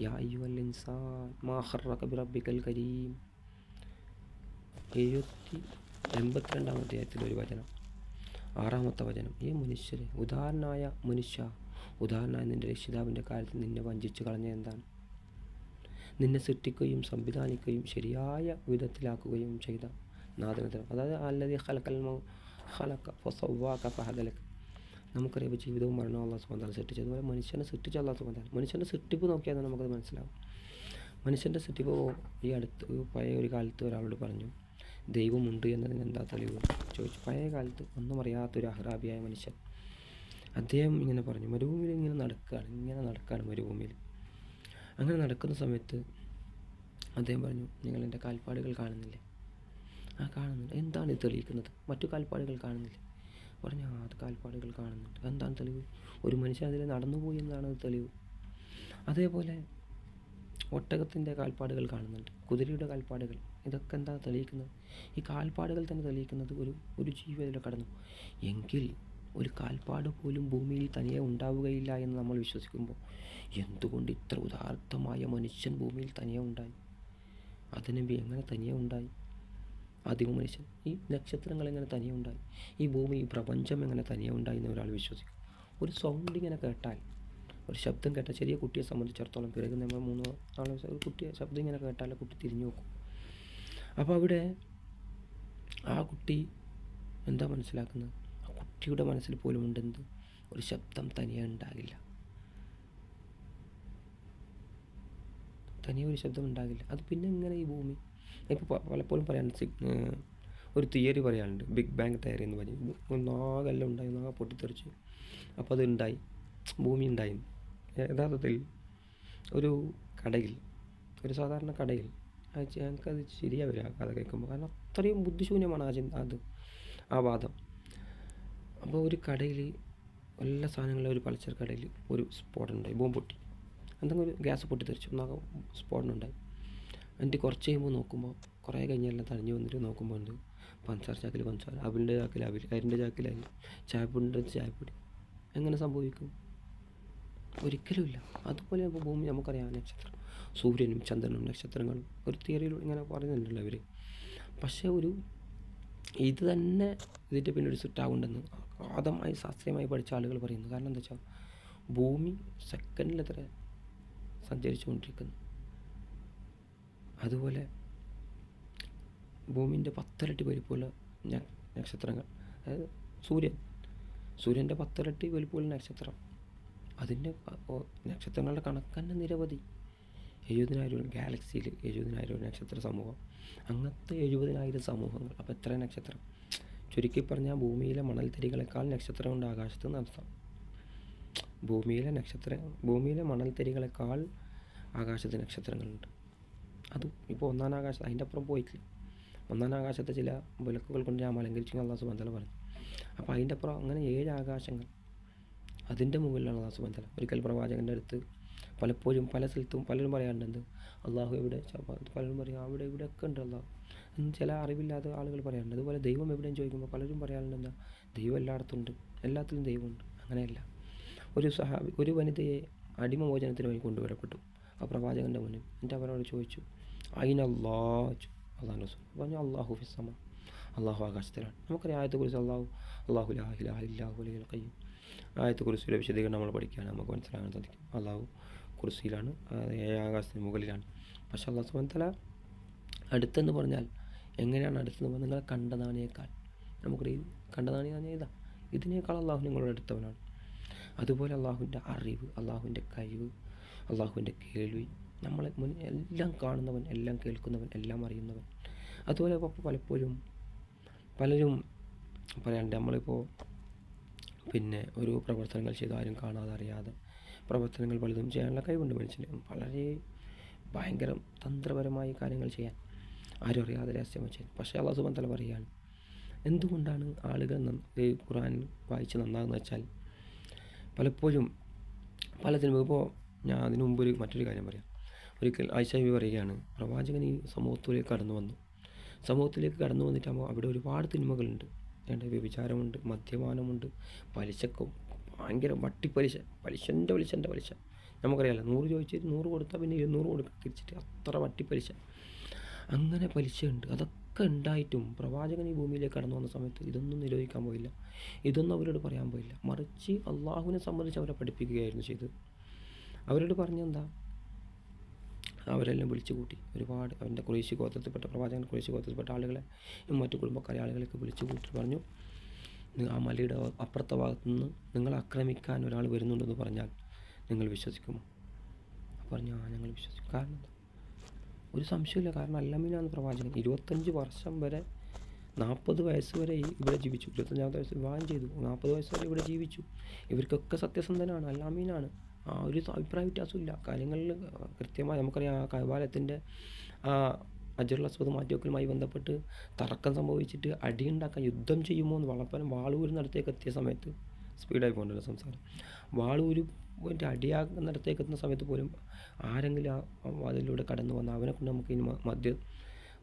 യാ അയ്യുഹൽ ഇൻസാൻ മാ ഖറക ബിറബ്ബിക്കൽ കരീം. 82-ാം അധ്യായത്തിലൊരു വചനം, 6-ാമത്തെ വചനം, ഈ മനുഷ്യരെ, ഉദാഹരണമായ നിൻ്റെ രക്ഷിതാവിൻ്റെ കാര്യത്തിൽ നിന്നെ വഞ്ചിച്ച് കളഞ്ഞ എന്താണ്? നിന്നെ സൃഷ്ടിക്കുകയും സംവിധാനിക്കുകയും ശരിയായ വിധത്തിലാക്കുകയും ചെയ്ത നാഥനത്തിന്, അതായത് അല്ലദീ ഖലഖ ഫസവ്വാക ഫഅദലക. നമുക്കറിയാം ജീവിതവും മരണവും അല്ലാഹു സുബ്ഹാനഹു വ തആല സൃഷ്ടിച്ചത്. അതുപോലെ മനുഷ്യനെ സൃഷ്ടിച്ച അല്ലാഹു സുബ്ഹാനഹു വ തആല. മനുഷ്യൻ്റെ സൃഷ്ടിപ്പ് നോക്കിയാൽ നമുക്കത് മനസ്സിലാവും. മനുഷ്യൻ്റെ സൃഷ്ടിപ്പ് പഴയ ഒരു കാലത്ത് ഒരാളോട് പറഞ്ഞു, ദൈവമുണ്ട് എന്നതിന് എന്താ തെളിവ് ചോദിച്ചു. പഴയ കാലത്ത് ഒന്നും അറിയാത്തൊരു അഹ്റാബിയായ മനുഷ്യൻ, അദ്ദേഹം ഇങ്ങനെ പറഞ്ഞു, മരുഭൂമിയിൽ ഇങ്ങനെ നടക്കുകയാണ് മരുഭൂമിയിൽ. അങ്ങനെ നടക്കുന്ന സമയത്ത് അദ്ദേഹം പറഞ്ഞു, നിങ്ങൾ എൻ്റെ കാൽപ്പാടുകൾ കാണുന്നില്ലേ? ആ കാണുന്നുണ്ട്. എന്താണ് ഇത് തെളിയിക്കുന്നത്? മറ്റു കാൽപ്പാടുകൾ കാണുന്നില്ല. പറഞ്ഞ അത് കാൽപ്പാടുകൾ കാണുന്നുണ്ട്. എന്താണ് തെളിവ്? ഒരു മനുഷ്യൻ അതിൽ നടന്നു പോയി എന്നതാണ് അത് തെളിവ്. അതേപോലെ ഒട്ടകത്തിൻ്റെ കാൽപ്പാടുകൾ കാണുന്നുണ്ട്, കുതിരയുടെ കാൽപ്പാടുകൾ. ഇതൊക്കെ എന്താ തെളിയിക്കുന്നത്? ഈ കാൽപ്പാടുകൾ തന്നെ തെളിയിക്കുന്നത് ഒരു ജീവി അതിൽ കടന്നു എങ്കിൽ ഒരു കാൽപ്പാട് പോലും ഭൂമിയിൽ തനിയെ ഉണ്ടാവുകയില്ല എന്ന് നമ്മൾ വിശ്വസിക്കുമ്പോൾ എന്തുകൊണ്ട് ഇത്ര ഉദാത്തമായ മനുഷ്യൻ ഭൂമിയിൽ തനിയെ ഉണ്ടായി? നബി എങ്ങനെ തനിയെ ഉണ്ടായി? ആദിമ മനുഷ്യൻ. ഈ നക്ഷത്രങ്ങൾ എങ്ങനെ തനിയെ ഉണ്ടായി? ഈ ഭൂമി, ഈ പ്രപഞ്ചം എങ്ങനെ തനിയെ ഉണ്ടായി എന്ന് ഒരാൾ വിശ്വസിക്കും? ഒരു സൗണ്ട് ഇങ്ങനെ കേട്ടാൽ, ഒരു ശബ്ദം കേട്ടാൽ, ചെറിയ കുട്ടിയെ സംബന്ധിച്ചിടത്തോളം, പിറകെ നമ്മൾ 3-4 വയസ്സ് ഒരു കുട്ടിയെ ശബ്ദം ഇങ്ങനെ കേട്ടാൽ കുട്ടി തിരിഞ്ഞു നോക്കും. അപ്പോൾ അവിടെ ആ കുട്ടി എന്താ മനസ്സിലാക്കുന്നത്? ആ കുട്ടിയുടെ മനസ്സിൽ പോലും ഉണ്ടെന്ത്? ഒരു ശബ്ദം തനിയെ ഉണ്ടാകില്ല, തനിയെ ഒരു ശബ്ദം ഉണ്ടാകില്ല. അത് പിന്നെ ഇങ്ങനെ ഈ ഭൂമി ഇപ്പോൾ പലപ്പോഴും പറയാനുണ്ട്, ഒരു തിയറി പറയാനുണ്ട്, ബിഗ് ബാങ് തിയറി എന്ന് പറഞ്ഞ്. ഒന്നാകെല്ലാം ഉണ്ടായി, ഒന്നാകെ പൊട്ടിത്തെറിച്ച് അപ്പോൾ അത് ഉണ്ടായി, ഭൂമി ഉണ്ടായി. യഥാർത്ഥത്തിൽ ഒരു കടയിൽ, ഒരു സാധാരണ കടയിൽ, ഞങ്ങൾക്കത് ശരിയാവില്ല ആ കഥ കേൾക്കുമ്പോൾ, കാരണം അത്രയും ബുദ്ധിശൂന്യമാണ് ആ വാദം. അപ്പോൾ ഒരു കടയിൽ എല്ലാ സാധനങ്ങളും, ഒരു പലചരക്ക് കടയിൽ ഒരു സ്ഫോടനം ഉണ്ടായി, ബോംബ് പൊട്ടി, എന്തെങ്കിലും ഒരു ഗ്യാസ് പൊട്ടിത്തെറിച്ചു, ഒന്നാകെ സ്ഫോടനം ഉണ്ടായി. എന്നിട്ട് കുറച്ച് കഴിയുമ്പോൾ നോക്കുമ്പോൾ, കുറേ കഴിഞ്ഞെല്ലാം തണിഞ്ഞ് വന്നിട്ട് നോക്കുമ്പോൾ ഉണ്ട് പഞ്ചസാര ചാക്കിൽ പഞ്ചസാര, അവിലിൻ്റെ ചാക്കിൽ അവിൽ, അരിൻ്റെ ചാക്കിൽ അരി, ചായപ്പൊടിൻ്റെ ചായപ്പൊടി. എങ്ങനെ സംഭവിക്കും? ഒരിക്കലുമില്ല. അതുപോലെ ഇപ്പോൾ ഭൂമി നമുക്കറിയാം, നക്ഷത്രം, സൂര്യനും ചന്ദ്രനും നക്ഷത്രങ്ങളും ഒരു തിയറിയിൽ ഇങ്ങനെ പറയുന്നുണ്ടല്ലോ അവർ. പക്ഷേ ഇത് തന്നെ ഇതിൻ്റെ പിന്നെ ഒരു സെറ്റാവുണ്ടെന്ന് ആദമായി ശാസ്ത്രീയമായി പഠിച്ച ആളുകൾ പറയുന്നു. കാരണം എന്താ വെച്ചാൽ ഭൂമി സെക്കൻഡിൽ എത്ര സഞ്ചരിച്ചു കൊണ്ടിരിക്കുന്നു. അതുപോലെ ഭൂമിൻ്റെ 10 ഇരട്ടി വലിപ്പമുള്ള നക്ഷത്രങ്ങൾ, അതായത് സൂര്യൻ്റെ 10 ഇരട്ടി വലിപ്പമുള്ള നക്ഷത്രം, അതിൻ്റെ നക്ഷത്രങ്ങളുടെ കണക്ക് തന്നെ നിരവധി. 70,000 ഗാലക്സിയിൽ 70,000 നക്ഷത്ര സമൂഹം, അങ്ങനത്തെ 70,000 സമൂഹങ്ങൾ. അപ്പോൾ എത്ര നക്ഷത്രം? ചുരുക്കി പറഞ്ഞാൽ ഭൂമിയിലെ മണൽത്തരികളെക്കാൾ നക്ഷത്രമുണ്ട് ആകാശത്ത് നടത്താം. ഭൂമിയിലെ മണൽത്തരികളെക്കാൾ ആകാശത്ത് നക്ഷത്രങ്ങളുണ്ട്. അതും ഇപ്പോൾ ഒന്നാം ആകാശത്ത്, അതിൻ്റെ അപ്പുറം പോയിട്ടില്ല. ഒന്നാം ആകാശത്തെ ചില വിളക്കുകൾ കൊണ്ട് ഞാൻ അലങ്കരിച്ചു അല്ലാഹു സുബ്ഹാനഹു വ തആല പറഞ്ഞു. അപ്പോൾ അതിൻ്റെ അപ്പുറം അങ്ങനെ 7 ആകാശങ്ങൾ, അതിൻ്റെ മുകളിലാണ് അല്ലാഹു സുബ്ഹാനഹു വ തആല. ഒരിക്കൽ പ്രവാചകൻ്റെ അടുത്ത് പലപ്പോഴും പല സ്ഥലത്തും പലരും പറയാറുണ്ട്, അള്ളാഹു എവിടെ? പലരും പറയും അവിടെ ഇവിടെയൊക്കെ ഉണ്ട് അള്ളാഹു. ചില അറിവില്ലാത്ത ആളുകൾ പറയാറുണ്ട്. അതുപോലെ ദൈവം എവിടെയെന്ന് ചോദിക്കുമ്പോൾ പലരും പറയാറുണ്ട്, എന്താ ദൈവം എല്ലായിടത്തും ഉണ്ട്, എല്ലാത്തിലും ദൈവമുണ്ട്. അങ്ങനെയല്ല. ഒരു വനിതയെ അടിമമോചനത്തിന് വേണ്ടി കൊണ്ടുവരപ്പെട്ടു ആ പ്രവാചകൻ്റെ മുന്നിൽ. എന്നിട്ട് അവരോട് ചോദിച്ചു, അയിനല്ലാഹ്? അള്ളാഹു റസൂൽ പറഞ്ഞു, അള്ളാഹു ഫിസ്സമ, അള്ളാഹു ആകാശത്തിലാണ്. നമുക്കറിയാം ആയത്തെക്കുറിച്ച്, അള്ളാഹു ലാ ഇലാഹ ഇല്ലാ ഹുവൽ ഹയ്യുൽ ഖയ്യൂം. ആയത്തെക്കുറിച്ചുള്ള വിശദീകരണം നമ്മൾ പഠിക്കുകയാണ്, നമുക്ക് മനസ്സിലാക്കാൻ സാധിക്കും. അള്ളാഹു കുർസിയിലാണ്, ആകാശത്തിന് മുകളിലാണ്. പക്ഷേ അള്ളാഹു സുബ്ഹാനഹു വ തആല അടുത്തെന്ന് പറഞ്ഞാൽ എങ്ങനെയാണ് അടുത്തെന്ന് പറഞ്ഞാൽ, നിങ്ങളെ കണ്ടതാണിയേക്കാൾ, നമുക്കറിയാം കണ്ടതാണി പറഞ്ഞാൽ ഇതാ, ഇതിനേക്കാൾ അള്ളാഹു നിങ്ങളോട് അടുത്തവനാണ്. അതുപോലെ അള്ളാഹുവിൻ്റെ അറിവ്, അള്ളാഹുവിൻ്റെ കഴിവ്, അള്ളാഹുവിൻ്റെ കേൾവി, നമ്മളെ എല്ലാം കാണുന്നവൻ, എല്ലാം കേൾക്കുന്നവൻ, എല്ലാം അറിയുന്നവൻ. അതുപോലെ പലപ്പോഴും പലരും പറയാറുണ്ട്, നമ്മളിപ്പോൾ പിന്നെ ഒരു പ്രവർത്തനങ്ങൾ ചെയ്ത് ആരും കാണാതെ അറിയാതെ പ്രവർത്തനങ്ങൾ പലതും ചെയ്യാനുള്ള കഴിവുണ്ട് മനുഷ്യന്. വളരെ ഭയങ്കര തന്ത്രപരമായ കാര്യങ്ങൾ ചെയ്യാൻ, ആരും അറിയാതെ രഹസ്യമായി ചെയ്യാൻ. പക്ഷേ അല്ലാഹു സുബ്ഹാനഹു വ തആല പറയുകയാണ്, എന്തുകൊണ്ടാണ് ആളുകൾ ഖുർആൻ വായിച്ച് നന്നാകുന്നത് വെച്ചാൽ, പലപ്പോഴും പലതിനും. ഇപ്പോൾ ഞാൻ അതിനു മുമ്പ് മറ്റൊരു കാര്യം പറയാം. ഒരിക്കൽ ആയിഷ ബീവി പറയുകയാണ്, പ്രവാചകൻ ഈ സമൂഹത്തിലേക്ക് കടന്നു വന്നിട്ടാകുമ്പോൾ അവിടെ ഒരുപാട് തിന്മകളുണ്ട്. വ്യഭിചാരമുണ്ട്, മദ്യപാനമുണ്ട്, പലിശക്കും ഭയങ്കര പലിശൻ്റെ പലിശ. നമുക്കറിയാമല്ലോ, 100 ചോദിച്ചിട്ട് 100 കൊടുത്താൽ പിന്നെ 200 കൊടുക്കുക തിരിച്ചിട്ട്, അത്ര വട്ടിപ്പലിശ. അങ്ങനെ പലിശയുണ്ട്. അതൊക്കെ ഉണ്ടായിട്ടും പ്രവാചകൻ ഈ ഭൂമിയിലേക്ക് കടന്നു വന്ന സമയത്ത് ഇതൊന്നും നിരോധിക്കാൻ പോയില്ല, ഇതൊന്നും അവരോട് പറയാൻ പോയില്ല. മറിച്ച് അള്ളാഹുവിനെ സംബന്ധിച്ച് അവരെ പഠിപ്പിക്കുകയായിരുന്നു ചെയ്തത്. അവരോട് പറഞ്ഞെന്താ, അവരെല്ലാം വിളിച്ചു കൂട്ടി. ഒരുപാട് അവൻ്റെ ഖുറൈശി ഗോത്രത്തിൽപ്പെട്ട ഖുറൈശി ഗോത്രത്തിൽപ്പെട്ട ആളുകളെ, മറ്റു കുടുംബക്കാരെ ആളുകളൊക്കെ വിളിച്ചു കൂട്ടി പറഞ്ഞു, ആ മലയുടെ അപ്പുറത്തെ ഭാഗത്തു നിന്ന് നിങ്ങളെ ആക്രമിക്കാൻ ഒരാൾ വരുന്നുണ്ടെന്ന് പറഞ്ഞാൽ നിങ്ങൾ വിശ്വസിക്കുമോ? പറഞ്ഞു, ഞങ്ങൾ വിശ്വസിക്കും. കാരണം എന്താ? ഒരു സംശയമില്ല. കാരണം അല്ലമീനാണ് പ്രവാചകൻ. 25 വർഷം വരെ, 40 വയസ്സ് വരെ ഇവിടെ ജീവിച്ചു. 25-ാമത്തെ വയസ്സ് വിവാഹം ചെയ്തു, 40 വയസ്സ് വരെ ഇവിടെ ജീവിച്ചു. ഇവർക്കൊക്കെ സത്യസന്ധനാണ്, അല്ലമീനാണ്. ആ ഒരു അഭിപ്രായ വ്യത്യാസമില്ല കാര്യങ്ങളിൽ. കൃത്യമായി നമുക്കറിയാം, ആ കൈവാലയത്തിൻ്റെ ആ ഹജറുൽ അസ്വദ് മാറ്റിവെക്കലുമായി ബന്ധപ്പെട്ട് തർക്കം സംഭവിച്ചിട്ട് അടിയുണ്ടാക്കാൻ യുദ്ധം ചെയ്യുമോ എന്ന് വളപ്പനം വാളൂരിനടുത്തേക്ക് എത്തിയ സമയത്ത് സ്പീഡായി പോകണ്ടല്ലോ സംസാരം. വാളൂര് പോയിട്ട് അടിയാക്കുന്നിടത്തേക്ക് എത്തുന്ന സമയത്ത് പോലും ആരെങ്കിലും ആ വാതിലൂടെ കടന്നു വന്ന് അവനെ കൊണ്ട് നമുക്ക് ഇനി മധ്യ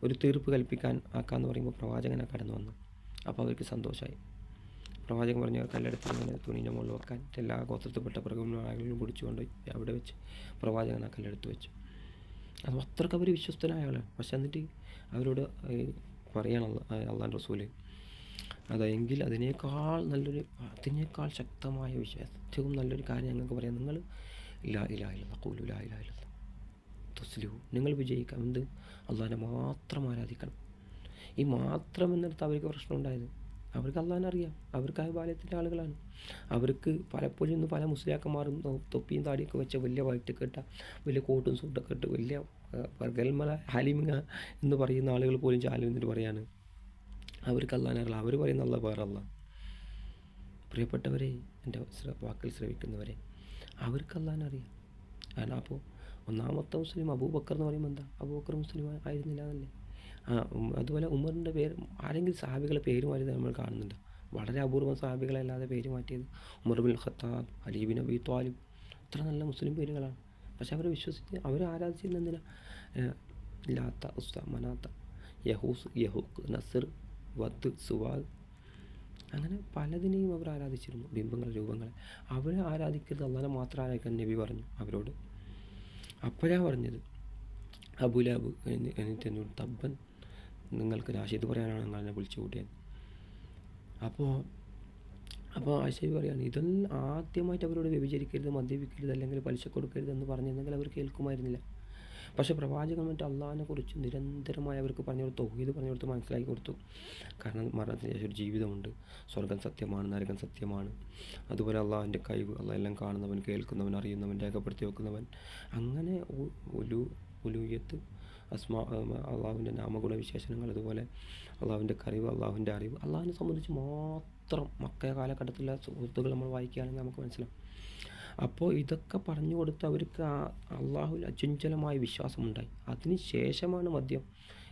ഒരു തീർപ്പ് കൽപ്പിക്കാൻ ആക്കാമെന്ന് പറയുമ്പോൾ പ്രവാചകനെ കടന്നു വന്നു. അപ്പോൾ അവർക്ക് സന്തോഷമായി. പ്രവാചകൻ പറഞ്ഞ കല്ലെടുത്ത് ഇങ്ങനെ തുണീൻ്റെ മുകളിൽ വെക്കാൻ എല്ലാ ഗോത്രത്തിൽപ്പെട്ട പ്രഗത്ഭനാളുകളും പിടിച്ചുകൊണ്ട് അവിടെ വെച്ച് പ്രവാചകൻ ആ കല്ലെടുത്ത് വെച്ചു. അത് അത്രയ്ക്ക് അവർ വിശ്വസ്തനായ ആളാണ്. പക്ഷെ എന്നിട്ട് അവരോട് പറയണം അള്ളാഹുവിൻ്റെ റസൂല്, അതെങ്കിൽ അതിനേക്കാൾ ശക്തമായ ഏറ്റവും നല്ലൊരു കാര്യം ഞങ്ങൾക്ക് പറയാം. നിങ്ങൾ ലാ ഇലാഹ ഇല്ലല്ലാഹ് ഖൂലു ലാ ഇലാഹ ഇല്ലല്ലാഹ് തുസ്ലിഹു, നിങ്ങൾ വിജയിക്കാം. എന്ത്? അള്ളാഹിനെ മാത്രം ആരാധിക്കണം. ഈ മാത്രം എന്നിടത്ത് അവർക്ക് പ്രശ്നം ഉണ്ടായത്. അവർക്ക് അള്ളാഹിനെ അറിയാം, അവർക്ക് ആ ബാല്യത്തിൻ്റെ ആളുകളാണ്. അവർക്ക് പലപ്പോഴും ഇന്ന് പല മുസ്ലിയാക്കന്മാരും തൊപ്പിയും താടിയൊക്കെ വെച്ച വലിയ വയറ്റ് കെട്ട വലിയ കോട്ടും സൂട്ടൊക്കെ ഇട്ട് വലിയ ഗൽമല ഹലിമിങ്ങ എന്ന് പറയുന്ന ആളുകൾ പോലും ചാലും എന്നിട്ട് പറയാണ് അവർക്ക് അള്ളാഹിനെ അറിയില്ല. അവർ പറയുന്ന അള്ളാഹ് വേറെ അള്ളാഹ്. പ്രിയപ്പെട്ടവരെ, എൻ്റെ വാക്കിൽ ശ്രവിക്കുന്നവരെ, അവർക്ക് അള്ളാഹിനെ അറിയാം. കാരണം അപ്പോൾ ഒന്നാമത്തെ മുസ്ലിം അബൂബക്കർ എന്ന് പറയുമ്പോൾ എന്താ, അബൂബക്കർ മുസ്ലിം ആയിരുന്നില്ല എന്നല്ലേ. അതുപോലെ ഉമറിൻ്റെ പേര്, ആരെങ്കിലും സഹാബികളെ പേര് മാറ്റിയത് നമ്മൾ കാണുന്നുണ്ട്. വളരെ അപൂർവം സഹാബികളല്ലാതെ പേര് മാറ്റിയത് Umar bin Khattab, Ali bin Abi Talib, ഇത്ര നല്ല മുസ്ലിം പേരുകളാണ്. പക്ഷെ അവരെ വിശ്വസിച്ച് അവർ ആരാധിച്ചിരുന്ന എന്തിനാ? ലാത്ത, ഉസ്ത, മനാത്ത, യഹൂസ്, യഹൂക്ക്, നസർ, വദ്, സുവാദ്, അങ്ങനെ പലതിനെയും അവർ ആരാധിച്ചിരുന്നു. ബിംബങ്ങളെ, രൂപങ്ങളെ. അവരെ ആരാധിക്കരുത്, അള്ളാഹിനെ മാത്രം ആരാധിക്കാൻ നബി പറഞ്ഞു അവരോട്. അപ്പോഴാണ് പറഞ്ഞത് അബുലാബ് എന്നിട്ട് എന്നോട് തബ്ബൻ, നിങ്ങൾക്ക് രാശീദ് പറയാനാണ് നിങ്ങൾ എന്നെ വിളിച്ചു കൂട്ടിയത്. അപ്പോൾ ആശയ പറയാണ്, ഇതൊന്നും ആദ്യമായിട്ട് അവരോട് വ്യഭിചരിക്കരുത്, മദ്യപിക്കരുത്, അല്ലെങ്കിൽ പലിശ കൊടുക്കരുത് എന്ന് പറഞ്ഞിരുന്നെങ്കിൽ അവർ കേൾക്കുമായിരുന്നില്ല. പക്ഷേ പ്രവാചകൻ മറ്റു അള്ളാഹിനെ കുറിച്ച് നിരന്തരമായി അവർക്ക് പറഞ്ഞു കൊടുത്തു, തൗഹീദ് പറഞ്ഞു കൊടുത്ത് മനസ്സിലാക്കി കൊടുത്തു. കാരണം മരണത്തിന് ശേഷം ഒരു ജീവിതമുണ്ട്, സ്വർഗം സത്യമാണ്, നരകം സത്യമാണ്, അതുപോലെ അള്ളാഹിൻ്റെ കഴിവ്, അള്ളാഹ് എല്ലാം കാണുന്നവൻ, കേൾക്കുന്നവൻ, അറിയുന്നവൻ, രേഖപ്പെടുത്തി വെക്കുന്നവൻ, അങ്ങനെ ഉലൂഹിയത്ത്, അള്ളാഹുവിൻ്റെ നാമഗുണ വിശേഷണങ്ങൾ, അതുപോലെ അള്ളാഹുവിൻ്റെ കഴിവ്, അള്ളാഹുവിൻ്റെ അറിവ്, അള്ളാഹിനെ സംബന്ധിച്ച് മാത്രം മക്ക കാലഘട്ടത്തിലെ സുഹൃത്തുക്കൾ നമ്മൾ വായിക്കുകയാണെങ്കിൽ നമുക്ക് മനസ്സിലാവും. അപ്പോൾ ഇതൊക്കെ പറഞ്ഞു കൊടുത്ത് അവർക്ക് ആ അള്ളാഹുവിൽ അചഞ്ചലമായ വിശ്വാസമുണ്ടായി. അതിന് ശേഷമാണ് മദ്യം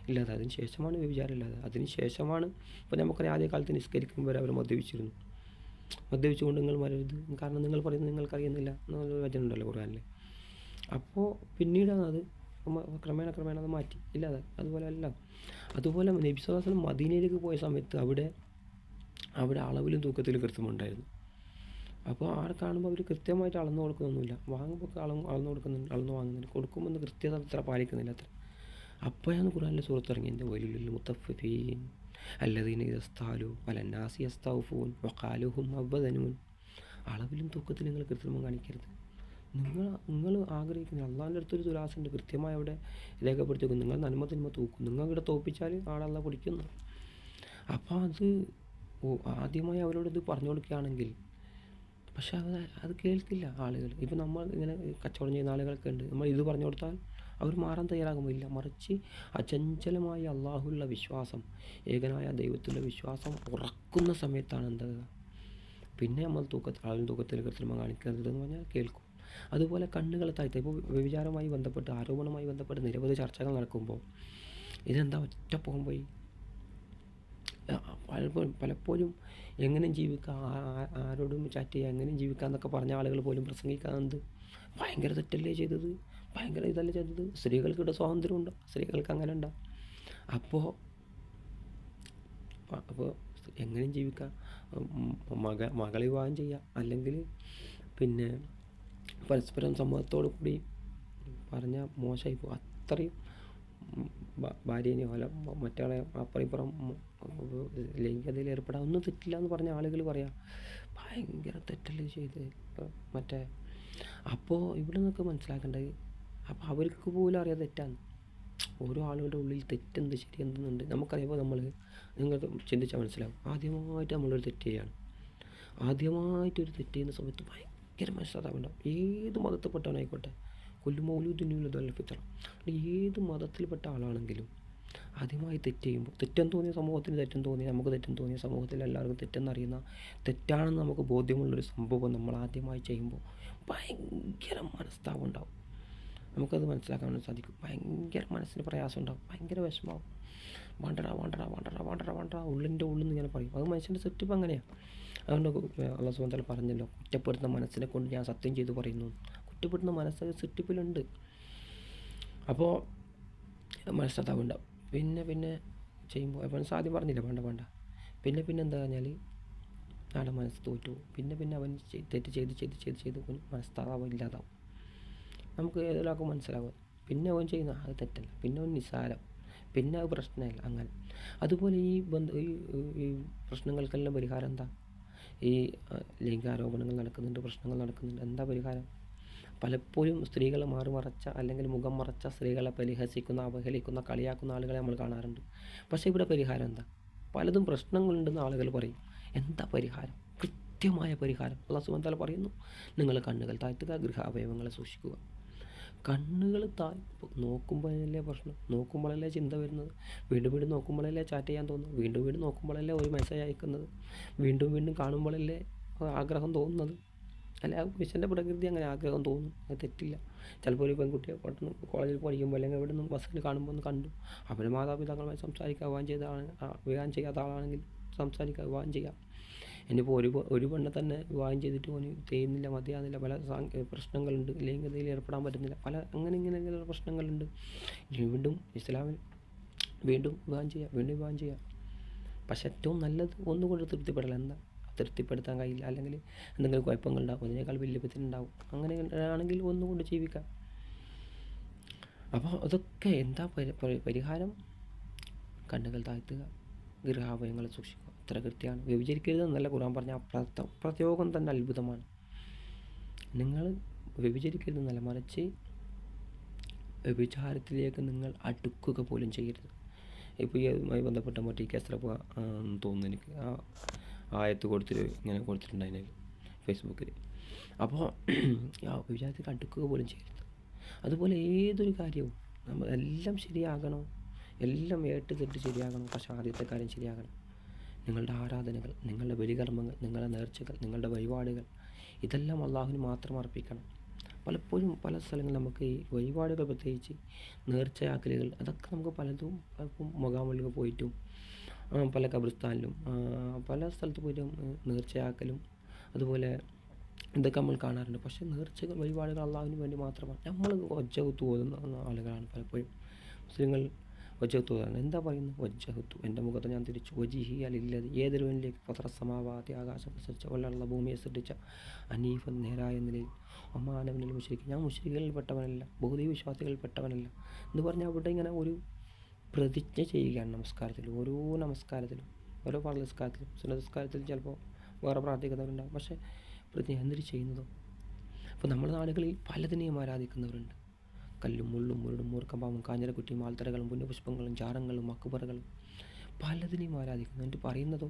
ഇല്ലാതെ, അതിന് ശേഷമാണ് വ്യഭിചാരം ഇല്ലാതെ, അതിന് ശേഷമാണ് ഇപ്പോൾ നമുക്കറിയാം ആദ്യ കാലത്ത് നിസ്കരിക്കുമ്പോൾ അവർ മദ്യപിച്ചിരുന്നു. മദ്യപിച്ചുകൊണ്ട് നിങ്ങൾ മരരുത്, കാരണം നിങ്ങൾ പറയുന്നത് നിങ്ങൾക്കറിയുന്നില്ല എന്നൊരു വചനം ഉണ്ടല്ലോ ഖുർആനിൽ. അപ്പോൾ പിന്നീടാണ് അത് ക്രമേണ അത് മാറ്റി ഇല്ലാതെ. അതുപോലെ നബി സ്വല്ലല്ലാഹു അലൈഹി വസല്ലം മദീനയിലേക്ക് പോയ സമയത്ത് അവിടെ അളവിലും തൂക്കത്തിലും കൃത്യമുണ്ടായിരുന്നു. അപ്പോൾ ആടെ കാണുമ്പോൾ അവർ കൃത്യമായിട്ട് അളന്ന് കൊടുക്കുന്നൊന്നുമില്ല. വാങ്ങുമ്പോൾ അളന്ന് കൊടുക്കുന്നുണ്ട്, അളന്ന് വാങ്ങുന്നുണ്ട്, കൊടുക്കുമെന്ന് കൃത്യത അത്ര പാലിക്കുന്നില്ല അത്ര. അപ്പോഴാണ് ഖുർആനിലെ സൂറത്ത് ഇറങ്ങിയത്, വൈലുൽ മുത്തഫ്ഫിഫീൻ അല്ലദീന ഇദസ്താലു അലന്നാസി യസ്തൗഫൂൻ വഖാലുഹും അവദനൂൻ. അളവിലും തൂക്കത്തിലും നിങ്ങൾ കൃത്രിമം കാണിക്കരുത്. നിങ്ങൾ ആഗ്രഹിക്കുന്ന അള്ളാഹിൻ്റെ അടുത്തൊരു തുലാസുണ്ട്, കൃത്യമായി അവിടെ രേഖപ്പെടുത്തി വെക്കും. നിങ്ങൾ നന്മ തൂക്കും, നിങ്ങളിവിടെ തോപ്പിച്ചാൽ ആളല്ല പിടിക്കുന്നു. അപ്പോൾ ആദ്യമായി അവരോട് പറഞ്ഞു കൊടുക്കുകയാണെങ്കിൽ, പക്ഷെ അത് കേൾക്കില്ല ആളുകൾ. ഇപ്പം നമ്മൾ ഇങ്ങനെ കച്ചവടം ചെയ്യുന്ന ആളുകളൊക്കെ ഉണ്ട്, നമ്മൾ ഇത് പറഞ്ഞു കൊടുത്താൽ അവർ മാറാൻ തയ്യാറാകുമില്ല. മറിച്ച് അചഞ്ചലമായ അള്ളാഹുള്ള വിശ്വാസം, ഏകനായ ദൈവത്തിലുള്ള വിശ്വാസം ഉറക്കുന്ന സമയത്താണ് എന്താകുക, പിന്നെ നമ്മൾ തൂക്കത്തിൽ കൃത്രിമം കാണിക്കരുതെന്ന് പറഞ്ഞാൽ കേൾക്കും. അതുപോലെ കണ്ണുകളെ താഴ്ത്തുക. ഇപ്പോൾ വ്യഭിചാരവുമായി ബന്ധപ്പെട്ട്, ആരോപണവുമായി ബന്ധപ്പെട്ട് നിരവധി ചർച്ചകൾ നടക്കുമ്പോൾ ഇതെന്താ ഒറ്റ പോയി പലപ്പോഴും എങ്ങനെയും ജീവിക്കാം, ആരോടും ചാറ്റ് ചെയ്യുക, എങ്ങനെയും ജീവിക്കാം എന്നൊക്കെ പറഞ്ഞ ആളുകൾ പോലും പ്രസംഗിക്കാറുണ്ട്. ഭയങ്കര തെറ്റല്ലേ ചെയ്തത്, ഭയങ്കര ഇതല്ലേ ചെയ്തത്, സ്ത്രീകൾക്കിവിടെ സ്വാതന്ത്ര്യമുണ്ടോ, സ്ത്രീകൾക്ക് അങ്ങനെ ഉണ്ടാകും. അപ്പോൾ എങ്ങനെയും ജീവിക്കാം, മകളെ വിവാഹം ചെയ്യാം, അല്ലെങ്കിൽ പിന്നെ പരസ്പരം സമ്മതത്തോടു കൂടി പറഞ്ഞാൽ മോശമായി പോകും. അത്രയും ഭാര്യേനെയോ അല്ല മറ്റയാളെ അപ്പുറം ലൈംഗികതയിൽ ഏർപ്പെടാൻ ഒന്നും തെറ്റില്ല എന്ന് പറഞ്ഞ ആളുകൾ പറയാം, ഭയങ്കര തെറ്റല്ലേ ചെയ്ത് അപ്പോൾ ഇവിടെ നിന്നൊക്കെ മനസ്സിലാക്കേണ്ടത്, അപ്പോൾ അവർക്ക് പോലും അറിയാതെ തെറ്റാണ്. ഓരോ ആളുകളുടെ ഉള്ളിൽ തെറ്റെന്ത് ശരി എന്തെന്നുണ്ട് നമുക്കറിയുമ്പോൾ നിങ്ങൾക്ക് ചിന്തിച്ചാൽ മനസ്സിലാവും. ആദ്യമായിട്ട് നമ്മളൊരു തെറ്റ് ചെയ്യുകയാണ്, ആദ്യമായിട്ടൊരു തെറ്റ് ചെയ്യുന്ന സമയത്ത് ഭയങ്കര മനസ്സിലാവുണ്ടാവും. ഏത് മതത്തിൽപ്പെട്ടവനായിക്കോട്ടെ, കൊല്ലു മൗലൂദിനുള്ളതല്ല ഫിത്ര, ഏത് മതത്തിൽപ്പെട്ട ആളാണെങ്കിലും ആദ്യമായി തെറ്റ് ചെയ്യുമ്പോൾ, തെറ്റെന്ന് തോന്നിയ സമൂഹത്തിന് തെറ്റെന്ന് തോന്നിയ, നമുക്ക് തെറ്റെന്ന് തോന്നിയ, സമൂഹത്തിൽ എല്ലാവർക്കും തെറ്റെന്നറിയുന്ന, തെറ്റാണെന്ന് നമുക്ക് ബോധ്യമുള്ളൊരു സംഭവം നമ്മൾ ആദ്യമായി ചെയ്യുമ്പോൾ ഭയങ്കര മനസ്താപം ഉണ്ടാവും. നമുക്കത് മനസ്സിലാക്കാൻ വേണ്ടി സാധിക്കും. ഭയങ്കര മനസ്സിന് പ്രയാസം ഉണ്ടാകും, ഭയങ്കര വിഷമാവും. വേണ്ടടാ വേണ്ടടാ വേണ്ടടാ വേണ്ടടാ വേണ്ടടാ ഉള്ളിൻ്റെ ഉള്ളിൽ നിന്ന് ഇങ്ങനെ പറയും. അത് മനുഷ്യൻ്റെ സെറ്റപ്പ് അങ്ങനെയാണ്. അതുകൊണ്ട് അല്ലാഹു സുബ്ഹാനഹു വ തആല പറഞ്ഞല്ലോ, കുറ്റപ്പെടുത്തുന്ന മനസ്സിനെ കൊണ്ട് ഞാൻ സത്യം ചെയ്ത് പറയുന്നു. കുറ്റപ്പെടുത്തുന്ന മനസ്സ് സെറ്റപ്പിലുണ്ട്. അപ്പോൾ മനസ്സതാവുണ്ടാവും. പിന്നെ ചെയ്യുമ്പോൾ അവൻ ആദ്യം പറഞ്ഞില്ല വേണ്ട വേണ്ട, പിന്നെ എന്താ പറഞ്ഞാൽ ആടെ മനസ്സ് തോറ്റു. പിന്നെ അവൻ തെറ്റ് ചെയ്ത് മനസ്താവാൻ ഇല്ലാതാവും. നമുക്ക് ഏതൊരാൾക്കും മനസ്സിലാവും. പിന്നെ അവൻ ചെയ്യുന്ന അത് തെറ്റല്ല, പിന്നെ അവൻ നിസ്സാരം, പിന്നെ അത് പ്രശ്നമല്ല. അങ്ങനെ അതുപോലെ ഈ പ്രശ്നങ്ങൾക്കെല്ലാം പരിഹാരം എന്താ? ഈ ലൈംഗികാരോപണങ്ങൾ നടക്കുന്നുണ്ട്, പ്രശ്നങ്ങൾ നടക്കുന്നുണ്ട്. എന്താ പരിഹാരം? പലപ്പോഴും സ്ത്രീകളെ മറച്ച അല്ലെങ്കിൽ മുഖം മറച്ച സ്ത്രീകളെ പരിഹസിക്കുന്ന, അവഹേളിക്കുന്ന, കളിയാക്കുന്ന ആളുകളെ നമ്മൾ കാണാറുണ്ട്. പക്ഷേ ഇവിടെ പരിഹാരം എന്താ? പലതും പ്രശ്നങ്ങളുണ്ടെന്ന് ആളുകൾ പറയും. എന്താ പരിഹാരം? കൃത്യമായ പരിഹാരം അല്ലാഹു സുബ്ഹാനഹു വ തആല പറയുന്നു, നിങ്ങൾ കണ്ണുകൾ താഴ്ത്തുക, ഗൃഹാവയവങ്ങളെ സൂക്ഷിക്കുക. കണ്ണുകൾ നോക്കുമ്പോഴല്ലേ പ്രശ്നം, നോക്കുമ്പോഴല്ലേ ചിന്ത വരുന്നത്, വീണ്ടും നോക്കുമ്പോഴല്ലേ ചാറ്റ് ചെയ്യാൻ തോന്നുന്നത്, വീണ്ടും നോക്കുമ്പോഴല്ലേ ഒരു മെസ്സേജ് അയക്കുന്നത്, വീണ്ടും കാണുമ്പോഴല്ലേ ആഗ്രഹം തോന്നുന്നത്. അല്ല, മനുഷ്യൻ്റെ പ്രകൃതി അങ്ങനെ ആഗ്രഹം തോന്നും, അത് തെറ്റില്ല. ചിലപ്പോൾ ഒരു പെൺകുട്ടിയെ പെട്ടെന്ന് കോളേജിൽ പഠിക്കുമ്പോൾ അല്ലെങ്കിൽ എവിടെ നിന്ന് ബസ്സിൽ കാണുമ്പോൾ ഒന്ന് കണ്ടു, അവർ മാതാപിതാക്കളുമായി സംസാരിക്കുക, വിവാഹം ചെയ്യാത്ത ആളാണെങ്കിൽ സംസാരിക്കുക, വിവാഹം ചെയ്യാം. ഇനിയിപ്പോൾ ഒരു പെണ്ണെ തന്നെ വിവാഹം ചെയ്തിട്ട് ഓന് ചെയ്യുന്നില്ല, മതിയാകുന്നില്ല, പല പ്രശ്നങ്ങളുണ്ട്, ലൈംഗികതയിൽ ഏർപ്പെടാൻ പറ്റുന്നില്ല, പല ഇങ്ങനെ പ്രശ്നങ്ങളുണ്ട്. വീണ്ടും ഇസ്ലാമിൽ വീണ്ടും വിവാഹം ചെയ്യാം. പക്ഷെ ഏറ്റവും നല്ലത് ഒന്നുകൊണ്ട് തൃപ്തിപ്പെടല. എന്താ? തൃപ്തിപ്പെടുത്താൻ കഴിയില്ല, അല്ലെങ്കിൽ എന്തെങ്കിലും കുഴപ്പങ്ങളുണ്ടാകും, അതിനേക്കാൾ വലിയ പറ്റുന്നുണ്ടാവും. അങ്ങനെ ആണെങ്കിൽ ഒന്നുകൊണ്ട് ജീവിക്കാം. അപ്പോൾ അതൊക്കെ എന്താ പരിഹാരം? കണ്ണുകൾ താഴ്ത്തുക, ഗൃഹാവയവങ്ങളെ സൂക്ഷിക്കുക. അത്ര കൃത്യമാണ്. വ്യഭിചരിക്കരുതെന്നല്ല ഖുർആൻ പറഞ്ഞ പ്രയോഗം തന്നെ അത്ഭുതമാണ്. നിങ്ങൾ വ്യഭിചരിക്കരുതെന്നല്ല, മറിച്ച് വ്യഭിചാരത്തിലേക്ക് നിങ്ങൾ അടുക്കുക പോലും ചെയ്യരുത്. ഇപ്പോൾ ഈ അതുമായി ബന്ധപ്പെട്ട മറ്റേ കേസറപ്പ തോന്നുന്നു എനിക്ക് ആ ആയത്ത് ഇങ്ങനെ കൊടുത്തിട്ടുണ്ടായിരുന്നു ഫേസ്ബുക്കിൽ. അപ്പോൾ ആ വ്യഭിചാരത്തിൽ അടുക്കുക പോലും ചെയ്യരുത്. അതുപോലെ ഏതൊരു കാര്യവും എല്ലാം ശരിയാകണം, എല്ലാം തെട്ട് ശരിയാകണം. പക്ഷേ ആദ്യത്തെ കാര്യം ശരിയാകണം. നിങ്ങളുടെ ആരാധനകൾ, നിങ്ങളുടെ ബലികർമ്മങ്ങൾ, നിങ്ങളുടെ നേർച്ചകൾ, നിങ്ങളുടെ വഴിപാടുകൾ, ഇതെല്ലാം അള്ളാഹുവിന് മാത്രം അർപ്പിക്കണം. പലപ്പോഴും പല സ്ഥലങ്ങളിൽ നമുക്ക് ഈ വഴിപാടുകൾ, പ്രത്യേകിച്ച് നേർച്ചയാക്കലുകൾ, അതൊക്കെ നമുക്ക് പലതും മുഖാമുഖിൽ പോയിട്ടും പല ഖബർസ്ഥാനിലും പല സ്ഥലത്ത് പോയിട്ടും നേർച്ചയാക്കലും അതുപോലെ ഇതൊക്കെ നമ്മൾ കാണാറുണ്ട്. പക്ഷേ നേർച്ചകൾ, വഴിപാടുകൾ അള്ളാഹുവിന് വേണ്ടി മാത്രമാണ്. നമ്മൾ വജ്ജഹത്ത് ഓതുന്ന ആളുകളാണ് പലപ്പോഴും. മുസ്ലിങ്ങൾ വജ്ജഹത്ത് ഓതാണ്. എന്താ പറയുന്നത്? വജ്ജഹത്തു, എൻ്റെ മുഖത്തെ ഞാൻ തിരിച്ചു, വജിഹി അലില്ലതി, ഏതൊരുവനിലേക്ക് പത്രസമാവാതി, ആകാശം സൃഷ്ടിച്ച വല്ല ഭൂമിയെ സൃഷ്ടിച്ച അനീഫൻ, നേരായ നിലയിൽ, ഒമാനവനിൽ മുശ്രിക്ക്, ഞാൻ മുശ്രിക്കുകളിൽപ്പെട്ടവനല്ല, ബഹുദൈവ വിശ്വാസികളിൽപ്പെട്ടവനല്ല എന്ന് പറഞ്ഞാൽ അവിടെ ഇങ്ങനെ ഒരു പ്രതിജ്ഞ ചെയ്യുകയാണ്. നമസ്കാരത്തിലും ഓരോ നമസ്കാരത്തിലും സുന്നത്ത് ചിലപ്പോൾ വേറെ പ്രാർത്ഥിക്കുന്നവരുണ്ടാകും. പക്ഷേ പ്രതിജ്ഞ എന്നിട്ട് ചെയ്യുന്നതോ? അപ്പോൾ നമ്മുടെ നാടുകളിൽ പലതിനെയും ആരാധിക്കുന്നവരുണ്ട്. കല്ലും മുള്ളും മുരടും മൂർക്കം പാമ്പും കാഞ്ഞിരക്കുറ്റിയും ആൽത്തറകളും പുണ്യപുഷ്പങ്ങളും ജാറങ്ങളും മക്കുപറകളും പലതിനെയും ആരാധിക്കുന്നു. എന്നിട്ട് പറയുന്നതോ,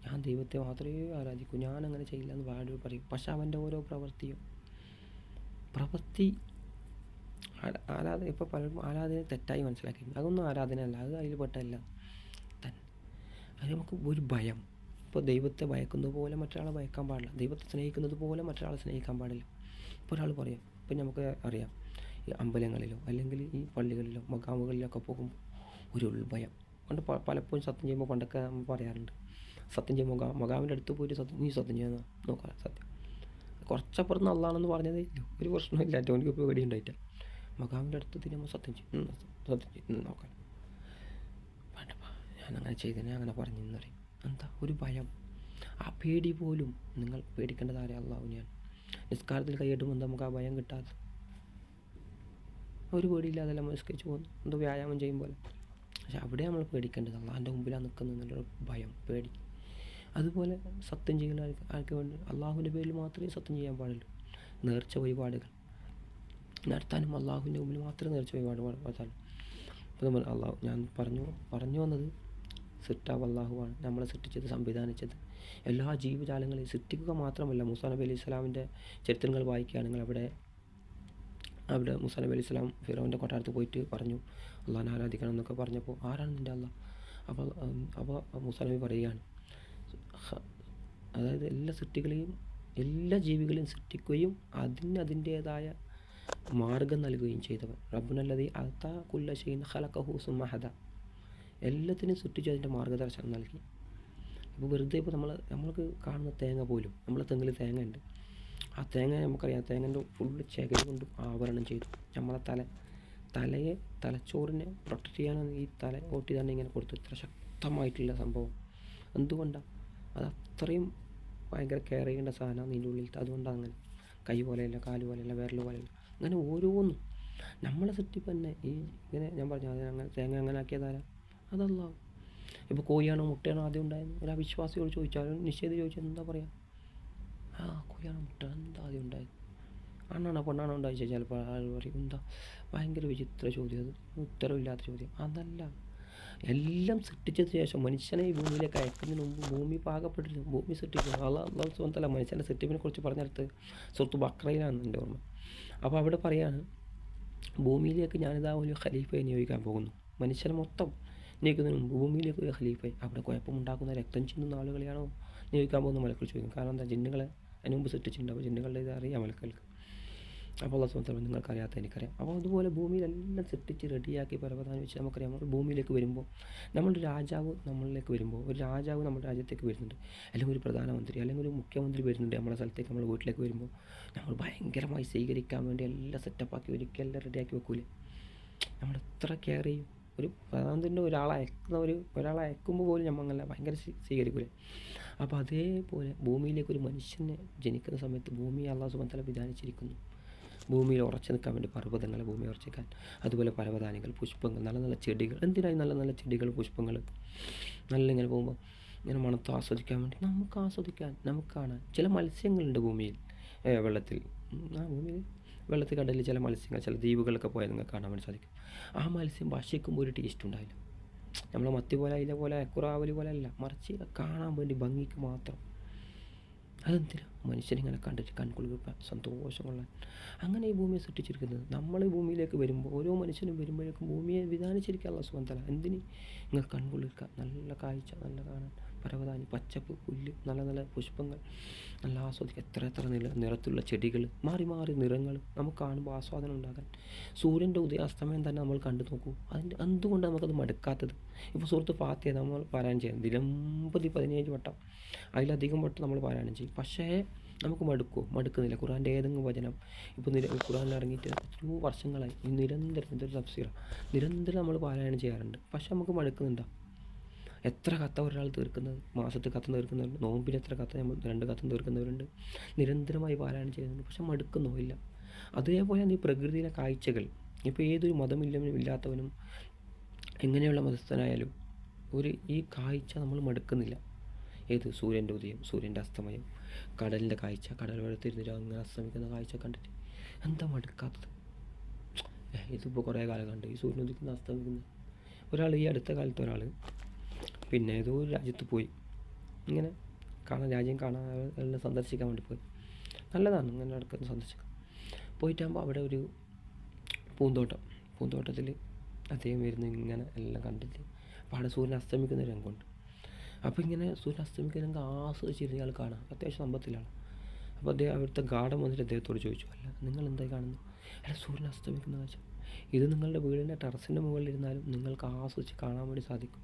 ഞാൻ ദൈവത്തെ മാത്രമേ ആരാധിക്കൂ, ഞാൻ അങ്ങനെ ചെയ്യില്ല എന്ന് വാഴ പറയും. പക്ഷെ അവൻ്റെ ഓരോ പ്രവൃത്തി ഇപ്പോൾ പലരും ആരാധന തെറ്റായി മനസ്സിലാക്കിയിട്ടുണ്ട്. അതൊന്നും ആരാധനയല്ല, അത് അതിൽ പെട്ടല്ല തന്നെ. അത് നമുക്ക് ഒരു ഭയം. ഇപ്പോൾ ദൈവത്തെ ഭയക്കുന്നത് പോലെ മറ്റൊരാളെ ഭയക്കാൻ പാടില്ല, ദൈവത്തെ സ്നേഹിക്കുന്നത് പോലെ മറ്റൊരാളെ സ്നേഹിക്കാൻ പാടില്ല. ഇപ്പോൾ ഒരാൾ പറയും, ഇപ്പം നമുക്ക് അറിയാം, ഈ അമ്പലങ്ങളിലോ അല്ലെങ്കിൽ ഈ പള്ളികളിലോ മഖാമുകളിലൊക്കെ പോകുമ്പോൾ ഒരു ഉൾഭയം കൊണ്ട് പലപ്പോഴും സത്യം ചെയ്യുമ്പോൾ പണ്ടൊക്കെ നമ്മൾ പറയാറുണ്ട്, സത്യം ചെയ്യുമ്പോൾ മഖാമിൻ്റെ അടുത്ത് പോയിട്ട് നീ സത്യം ചെയ്യുന്ന നോക്കാം, സത്യം കുറച്ചപ്പുറത്ത് അള്ളാണെന്ന് പറഞ്ഞതേ ഇല്ല, ഒരു പ്രശ്നമില്ല, എനിക്ക് പേടി ഉണ്ടായിട്ട. മഖാമിൻ്റെ അടുത്ത് നമ്മൾ സത്യം ചെയ്യും നോക്കാൻ വേണ്ടപ്പാ, ഞാനങ്ങനെ ചെയ്തേനെ, അങ്ങനെ പറഞ്ഞെന്ന് പറയും. എന്താ? ഒരു ഭയം. ആ പേടി പോലും നിങ്ങൾ പേടിക്കേണ്ടത് ആരെ? അള്ളാഹുവിനെയാണ്. നിസ്കാരത്തിൽ കൈയിടുമ്പോൾ നമുക്ക് ആ ഭയം കിട്ടാതെ ഒരു പേടിയില്ലാതെല്ലാം നിസ്കരിച്ച് പോകുന്നു, എന്തോ വ്യായാമം ചെയ്യും പോലെ. പക്ഷെ അവിടെ നമ്മൾ പേടിക്കേണ്ടത് അള്ളാഹിൻ്റെ മുമ്പിലാണ് നിൽക്കുന്നത് എന്നുള്ളൊരു ഭയം, പേടി. അതുപോലെ സത്യം ചെയ്യുന്ന ആൾക്ക് വേണ്ടി അള്ളാഹുവിൻ്റെ പേരിൽ മാത്രമേ സത്യം ചെയ്യാൻ പാടുള്ളൂ. നേർച്ച വഴിപാടുകൾ നടത്താനും അള്ളാഹുവിൻ്റെ മുമ്പിൽ മാത്രമേ നേർച്ച വഴിപാട് നടത്താനും. അപ്പോൾ നമ്മൾ ഞാൻ പറഞ്ഞു വന്നത്, സൃഷ്ടാവ് അള്ളാഹുവാണ്, നമ്മളെ സൃഷ്ടിച്ചത്, സംവിധാനിച്ചത്, എല്ലാ ജീവജാലങ്ങളെയും സൃഷ്ടിക്കുക മാത്രമല്ല. മൂസാ നബി അലൈഹി സ്വലാമിൻ്റെ ചരിത്രങ്ങൾ വായിക്കുകയാണെങ്കിൽ അവിടെ മൂസാ നബി അലൈഹി സ്വലാം ഫിറോൻ്റെ കൊട്ടാരത്തിൽ പോയിട്ട് പറഞ്ഞു അള്ളാഹിനെ ആരാധിക്കണം എന്നൊക്കെ പറഞ്ഞപ്പോൾ, ആരാണ് നിൻ്റെ അള്ളാഹ്? അപ്പോൾ മൂസാ നബി പറയുകയാണ്, അതായത് എല്ലാ ജീവികളെയും സൃഷ്ടിക്കുകയും അതിൻ്റേതായ മാർഗം നൽകുകയും ചെയ്തവൻ. റബ്ബുനല്ലദീ അഅ്താ കുല്ല ഷൈഇൻ ഖലഖഹു സുമ്മ ഹദാ. എല്ലാത്തിനും സൃഷ്ടിച്ചു അതിൻ്റെ മാർഗ്ഗദർശനം നൽകി. ഇപ്പോൾ വെറുതെ ഇപ്പോൾ നമ്മൾക്ക് കാണുന്ന തേങ്ങ പോലും, നമ്മളെ തെങ്ങിൽ തേങ്ങ ഉണ്ട്, ആ തേങ്ങ നമുക്കറിയാം, തേങ്ങൻ്റെ ഫുള്ള് ചകിരി കൊണ്ട് ആവരണം ചെയ്തു. നമ്മളെ തലച്ചോറിനെ പ്രൊട്ടക്റ്റ് ചെയ്യാനാണ് ഈ തല ഓട്ടി തന്നെ ഇങ്ങനെ കൊടുത്തു. ഇത്ര ശക്തമായിട്ടുള്ള സംഭവം എന്തുകൊണ്ടാണ്? അത് അത്രയും ഭയങ്കര കെയർ ചെയ്യേണ്ട സാധനമാണ് ഇതിൻ്റെ ഉള്ളിലത്തെ. അതുകൊണ്ടാണ് അങ്ങനെ. കൈ പോലെയല്ല, കാല് പോലെയല്ല, വിരൽ പോലെയല്ല, അങ്ങനെ ഓരോന്നും നമ്മളെ സൃഷ്ടിപ്പ് തന്നെ. ഈ ഇങ്ങനെ ഞാൻ പറഞ്ഞു അങ്ങനെ തേങ്ങ അങ്ങനെ ആക്കിയതാരാ? അതല്ല. ഇപ്പോൾ കോഴിയാണോ മുട്ടയാണോ ആദ്യം ഉണ്ടായത്? ഒരു അവിശ്വാസിയോട് ചോദിച്ചാലും നിഷേധി ചോദിച്ചാൽ എന്താ പറയുക? കോഴിയാണോ മുട്ട എന്താ ആദ്യം ഉണ്ടായത്? ആണാണോ പെണ്ണാണോ ഉണ്ടായി ചോദിച്ചാൽ ചിലപ്പോൾ ആൾ പറയും എന്താ ഭയങ്കര വിചിത്ര ചോദ്യം, അത് ഉത്തരവില്ലാത്ത ചോദ്യം. അതല്ല, എല്ലാം സൃഷ്ടിച്ചതിന് ശേഷം മനുഷ്യനെ ഈ ഭൂമിയിലേക്ക് അയക്കുന്നതിന് മുമ്പ് ഭൂമി പാകപ്പെട്ടിരുന്നു. ഭൂമി സൃഷ്ടിച്ചു അല്ലാഹു സുബ്ഹാനഹു വ തആല മനുഷ്യൻ്റെ സൃഷ്ടിപ്പിനെ കുറിച്ച് പറഞ്ഞെടുത്ത് സൂറത്ത് ബഖറയിലാണ് എൻ്റെ ഓർമ്മ. അപ്പോൾ അവിടെ പറയാണ്, ഭൂമിയിലേക്ക് ഞാനിതാ ഒരു ഖലീഫയെ നിയോഗിക്കാൻ പോകുന്നു. മനുഷ്യനെ മൊത്തം നിയോഗിക്കുന്നതിന് മുമ്പ് ഭൂമിയിലേക്ക് ഒരു ഖലീഫയെ, അവിടെ കുഴപ്പമുണ്ടാക്കുന്ന രക്തം ചിന്തുന്ന ആളുകളെയാണോ നിയോഗിക്കാൻ പോകുന്ന മലക്കൾ ചോദിക്കും. കാരണം എന്താ, ജിന്നുകളെ അതിന് മുമ്പ് സൃഷ്ടിച്ചിട്ടുണ്ട്. അപ്പോൾ ജിന്നുകളുടെ ഇത് അറിയാം മലക്കൾക്ക്. അപ്പോൾ അല്ലാഹു സുബ്ഹാനഹു വ തആല നിങ്ങൾക്കറിയാത്ത എനിക്കറിയാം. അപ്പോൾ അതുപോലെ ഭൂമിയിലെല്ലാം സൃഷ്ടിച്ച് റെഡിയാക്കി പരവതാനം വെച്ച് നമുക്കറിയാം. നമ്മൾ ഭൂമിയിലേക്ക് വരുമ്പോൾ, നമ്മളൊരു രാജാവ് നമ്മളിലേക്ക് വരുമ്പോൾ, ഒരു രാജാവ് നമ്മുടെ രാജ്യത്തേക്ക് വരുന്നുണ്ട്, അല്ലെങ്കിൽ ഒരു പ്രധാനമന്ത്രി അല്ലെങ്കിൽ ഒരു മുഖ്യമന്ത്രി വരുന്നുണ്ട് നമ്മുടെ സ്ഥലത്തേക്ക്, നമ്മുടെ വീട്ടിലേക്ക് വരുമ്പോൾ നമ്മൾ ഭയങ്കരമായി സ്വീകരിക്കാൻ വേണ്ടി എല്ലാം സെറ്റപ്പാക്കി ഒരുക്കി എല്ലാം റെഡിയാക്കി വെക്കൂലേ? നമ്മൾ എത്ര കെയർ ചെയ്യും. ഒരു പ്രധാനമന്ത്രിൻ്റെ ഒരാളെ അയക്കുമ്പോൾ പോലും നമ്മൾ അങ്ങനെ ഭയങ്കര സ്വീകരിക്കൂലേ? അപ്പോൾ അതേപോലെ ഭൂമിയിലേക്ക് ഒരു മനുഷ്യനെ ജനിക്കുന്ന സമയത്ത് ഭൂമിയെ അല്ലാഹു സുബ്ഹാനഹു വ തആല വിധാനിച്ചിരിക്കുന്നു. ഭൂമിയിൽ ഉറച്ചു നിൽക്കാൻ വേണ്ടി പർവ്വതങ്ങളെ ഭൂമിയെ ഉറച്ചിക്കാൻ, അതുപോലെ പരവതാനികൾ, പുഷ്പങ്ങൾ, നല്ല നല്ല ചെടികൾ. എന്തിനായി നല്ല നല്ല ചെടികൾ, പുഷ്പങ്ങൾ നല്ല ഇങ്ങനെ പോകുമ്പോൾ ഇങ്ങനെ മണത്ത് ആസ്വദിക്കാൻ വേണ്ടി, നമുക്ക് ആസ്വദിക്കാൻ, നമുക്ക് കാണാൻ. ചില മത്സ്യങ്ങളുണ്ട് ഭൂമിയിൽ, വെള്ളത്തിൽ, ഭൂമിയിൽ വെള്ളത്തിൽ, കടലിൽ ചില മത്സ്യങ്ങൾ, ചില ദ്വീപുകളൊക്കെ പോയാൽ നിങ്ങൾക്ക് കാണാൻ വേണ്ടി സാധിക്കും. ആ മത്സ്യം ഭക്ഷിക്കുമ്പോൾ ഒരു ടേസ്റ്റ് ഉണ്ടാവില്ല. നമ്മളെ മത്തി പോലെ, അതിലെ പോലെ, കുറാവലി പോലെ അല്ല, മറിച്ച് കാണാൻ വേണ്ടി ഭംഗിക്ക് മാത്രം. അതെന്തിനാ? മനുഷ്യനിങ്ങനെ കണ്ടിട്ട് കൺകുളിർക്കാൻ, സന്തോഷം കൊള്ളാൻ. അങ്ങനെ ഈ ഭൂമിയെ സൃഷ്ടിച്ചിരിക്കുന്നത്. നമ്മൾ ഈ ഭൂമിയിലേക്ക് വരുമ്പോൾ, ഓരോ മനുഷ്യനും വരുമ്പോഴേക്കും ഭൂമിയെ വിധാനിച്ചിരിക്കുക അല്ലാഹു സുബ്ഹാനഹു വ തആല. എന്തിന്? നിങ്ങൾ കൺകുളിർക്കാൻ, നല്ല കാഴ്ച, നല്ല കാണാൻ, പരവതാനി, പച്ചപ്പ്, പുല്ല്, നല്ല നല്ല പുഷ്പങ്ങൾ, നല്ല ആസ്വദിക്കുക. എത്ര നിറത്തിലുള്ള ചെടികൾ, മാറി മാറി നിറങ്ങൾ, നമുക്ക് കാണുമ്പോൾ ആസ്വാദനം ഉണ്ടാകാൻ. സൂര്യൻ്റെ ഉദയാസ്തമയം തന്നെ നമ്മൾ കണ്ടു നോക്കൂ. എന്തുകൊണ്ടാണ് നമുക്കത് മടുക്കാത്തത്? ഇപ്പോൾ സൂറത്ത് ഫാത്തിഹ നമ്മൾ പാരായണം ചെയ്യും ദിനംപ്രതി 17 വട്ടം, അതിലധികം വട്ടം നമ്മൾ പാരായണം ചെയ്യും. പക്ഷേ നമുക്ക് മടുക്കുന്നില്ല. ഖുർആൻ്റെ ഏതെങ്കിലും വചനം ഇപ്പോൾ ഖുർആനിൽ ഇറങ്ങിയിട്ട് എത്രയോ വർഷങ്ങളായി, നിരന്തരം, ഇതൊരു തഫ്സീറാണ്, നിരന്തരം നമ്മൾ പാരായണം ചെയ്യാറുണ്ട്. പക്ഷെ നമുക്ക് മടുക്കുന്നുണ്ടോ? എത്ര കഥ ഒരാൾ തീർക്കുന്നത്, മാസത്തിൽ കഥ തീർക്കുന്നവരുണ്ട്, നോമ്പിന് എത്ര കഥ, 2 കഥ തീർക്കുന്നവരുണ്ട്, നിരന്തരമായി പാരായണം ചെയ്യുന്നുണ്ട്. പക്ഷെ മടുക്കുന്നോ? ഇല്ല. അതേപോലെ ഈ പ്രകൃതിയിലെ കാഴ്ചകൾ, ഇപ്പോൾ ഏതൊരു മതമില്ലാത്തവനും എങ്ങനെയുള്ള മതസ്ഥനായാലും ഈ കാഴ്ച നമ്മൾ മടുക്കുന്നില്ല. ഏത്? സൂര്യൻ്റെ ഉദയം, സൂര്യൻ്റെ അസ്തമയം, കടലിൻ്റെ കാഴ്ച, കടൽ വെള്ളത്തിരുന്നിട്ട് അങ്ങനെ അസ്തമിക്കുന്ന കാഴ്ച കണ്ടിട്ട് എന്താ മടുക്കാത്തത്? ഇതിപ്പോൾ കുറേ കാലം കണ്ട് ഈ സൂര്യൻ ഉദിക്കുന്ന അസ്തമിക്കുന്ന. ഈ അടുത്ത കാലത്ത് ഒരാൾ പിന്നെ ഏതോ ഒരു രാജ്യത്ത് പോയി, ഇങ്ങനെ രാജ്യം കാണാൻ എല്ലാം സന്ദർശിക്കാൻ വേണ്ടി പോയി. നല്ലതാണ് ഇങ്ങനെ ഇടയ്ക്കൊന്ന് സന്ദർശിക്കാം. പോയിട്ടാകുമ്പോൾ അവിടെ ഒരു പൂന്തോട്ടത്തിൽ അദ്ദേഹം വരുന്ന ഇങ്ങനെ എല്ലാം കണ്ടിട്ട്, അപ്പോൾ അവിടെ സൂര്യൻ അസ്തമിക്കുന്ന രംഗമുണ്ട്. അപ്പോൾ ഇങ്ങനെ സൂര്യൻ അസ്തമിക്കുന്ന രംഗം ആസ്വദിച്ചിരുന്ന ആൾ കാണാം, അത്യാവശ്യം സമ്പത്തിലാണ്. അപ്പോൾ അവിടുത്തെ ഗാർഡൻ വന്നിട്ട് അദ്ദേഹത്തോട് ചോദിച്ചു, അല്ല നിങ്ങൾ എന്തായി കാണുന്നു? അല്ല, സൂര്യൻ അസ്തമിക്കുന്ന കാഴ്ച, ഇത് നിങ്ങളുടെ വീടിൻ്റെ ടെറസിൻ്റെ മുകളിലിരുന്നാലും നിങ്ങൾക്ക് ആസ്വദിച്ച് കാണാൻ വേണ്ടി സാധിക്കും.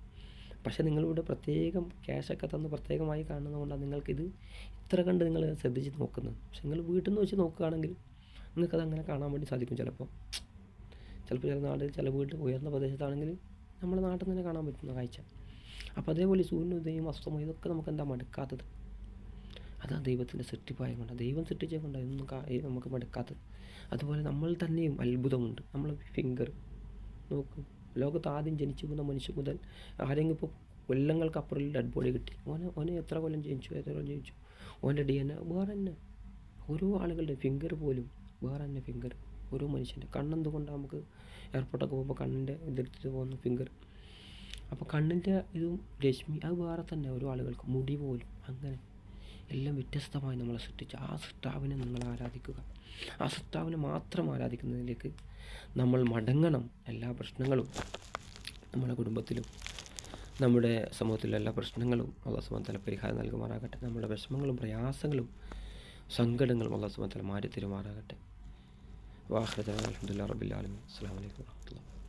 പക്ഷേ നിങ്ങളിവിടെ പ്രത്യേകം ക്യാഷൊക്കെ തന്ന് പ്രത്യേകമായി കാണുന്നതുകൊണ്ടാണ് നിങ്ങൾക്കിത് ഇത്ര കണ്ട് നിങ്ങൾ ശ്രദ്ധിച്ച് നോക്കുന്നത്. പക്ഷെ നിങ്ങൾ വീട്ടിൽ നിന്ന് വെച്ച് നോക്കുകയാണെങ്കിൽ നിങ്ങൾക്കത് അങ്ങനെ കാണാൻ വേണ്ടി സാധിക്കും. ചിലപ്പോൾ ചില നാട്ടിൽ, ചില വീട്ടിൽ ഉയർന്ന പ്രദേശത്താണെങ്കിൽ നമ്മുടെ നാട്ടിൽ തന്നെ കാണാൻ പറ്റുന്ന കാഴ്ച. അപ്പോൾ അതേപോലെ സൂര്യനുദയം, അസ്തമയം, ഇതൊക്കെ നമുക്ക് എന്താ മടുക്കാത്തത്? അതാ ദൈവത്തിൻ്റെ സൃഷ്ടിപ്പായം കൊണ്ട്, ദൈവം സൃഷ്ടിച്ചേ കൊണ്ട് ഇതൊന്നും നമുക്ക് മടുക്കാത്തത്. അതുപോലെ നമ്മൾ തന്നെയും അത്ഭുതമുണ്ട്. നമ്മൾ ഫിംഗർ നോക്കും, ലോകത്ത് ആദ്യം ജനിച്ചു പോകുന്ന മനുഷ്യൻ മുതൽ ആരെങ്കിലും ഇപ്പോൾ കൊല്ലങ്ങൾക്കപ്പുറം ഡെഡ് ബോഡി കിട്ടി, ഓനെ എത്ര കൊല്ലം ജനിച്ചു, ഓൻ്റെ DNA വേറെ തന്നെ. ഓരോ ആളുകളുടെ ഫിംഗർ പോലും വേറെ തന്നെ ഫിംഗർ. ഓരോ മനുഷ്യൻ്റെ കണ്ണെന്തുകൊണ്ടാണ് നമുക്ക് എയർപോർട്ടൊക്കെ പോകുമ്പോൾ കണ്ണിൻ്റെ ഇതെടുത്തിട്ട് പോകുന്ന ഫിംഗർ. അപ്പോൾ കണ്ണിൻ്റെ ഇതും രശ്മി അത് വേറെ തന്നെ ഓരോ ആളുകൾക്ക്. മുടി പോലും അങ്ങനെ എല്ലാം വ്യത്യസ്തമായി നമ്മളെ സൃഷ്ടിച്ച ആ സൃഷ്ടാവിനെ നിങ്ങൾ ആരാധിക്കുക. ആ സൃഷ്ടാവിനെ മാത്രം ആരാധിക്കുന്നതിലേക്ക് നമ്മൾ മടങ്ങണം. എല്ലാ പ്രശ്നങ്ങളും നമ്മുടെ കുടുംബത്തിലും നമ്മുടെ സമൂഹത്തിലെ എല്ലാ പ്രശ്നങ്ങളും അല്ലാഹു സുബ്ഹാനഹു വ തആല പരിഹാരം നൽകുമാറാകട്ടെ. നമ്മുടെ വിഷമങ്ങളും പ്രയാസങ്ങളും സങ്കടങ്ങളും അല്ലാഹു സുബ്ഹാനഹു വ തആല മാറ്റി തരുമാറാകട്ടെ. വാഹൃദാന അൽഹംദുലില്ലാഹി റബ്ബിൽ ആലമീൻ. അസ്സലാമു അലൈക്കും വറഹ്മത്തുള്ളാഹി.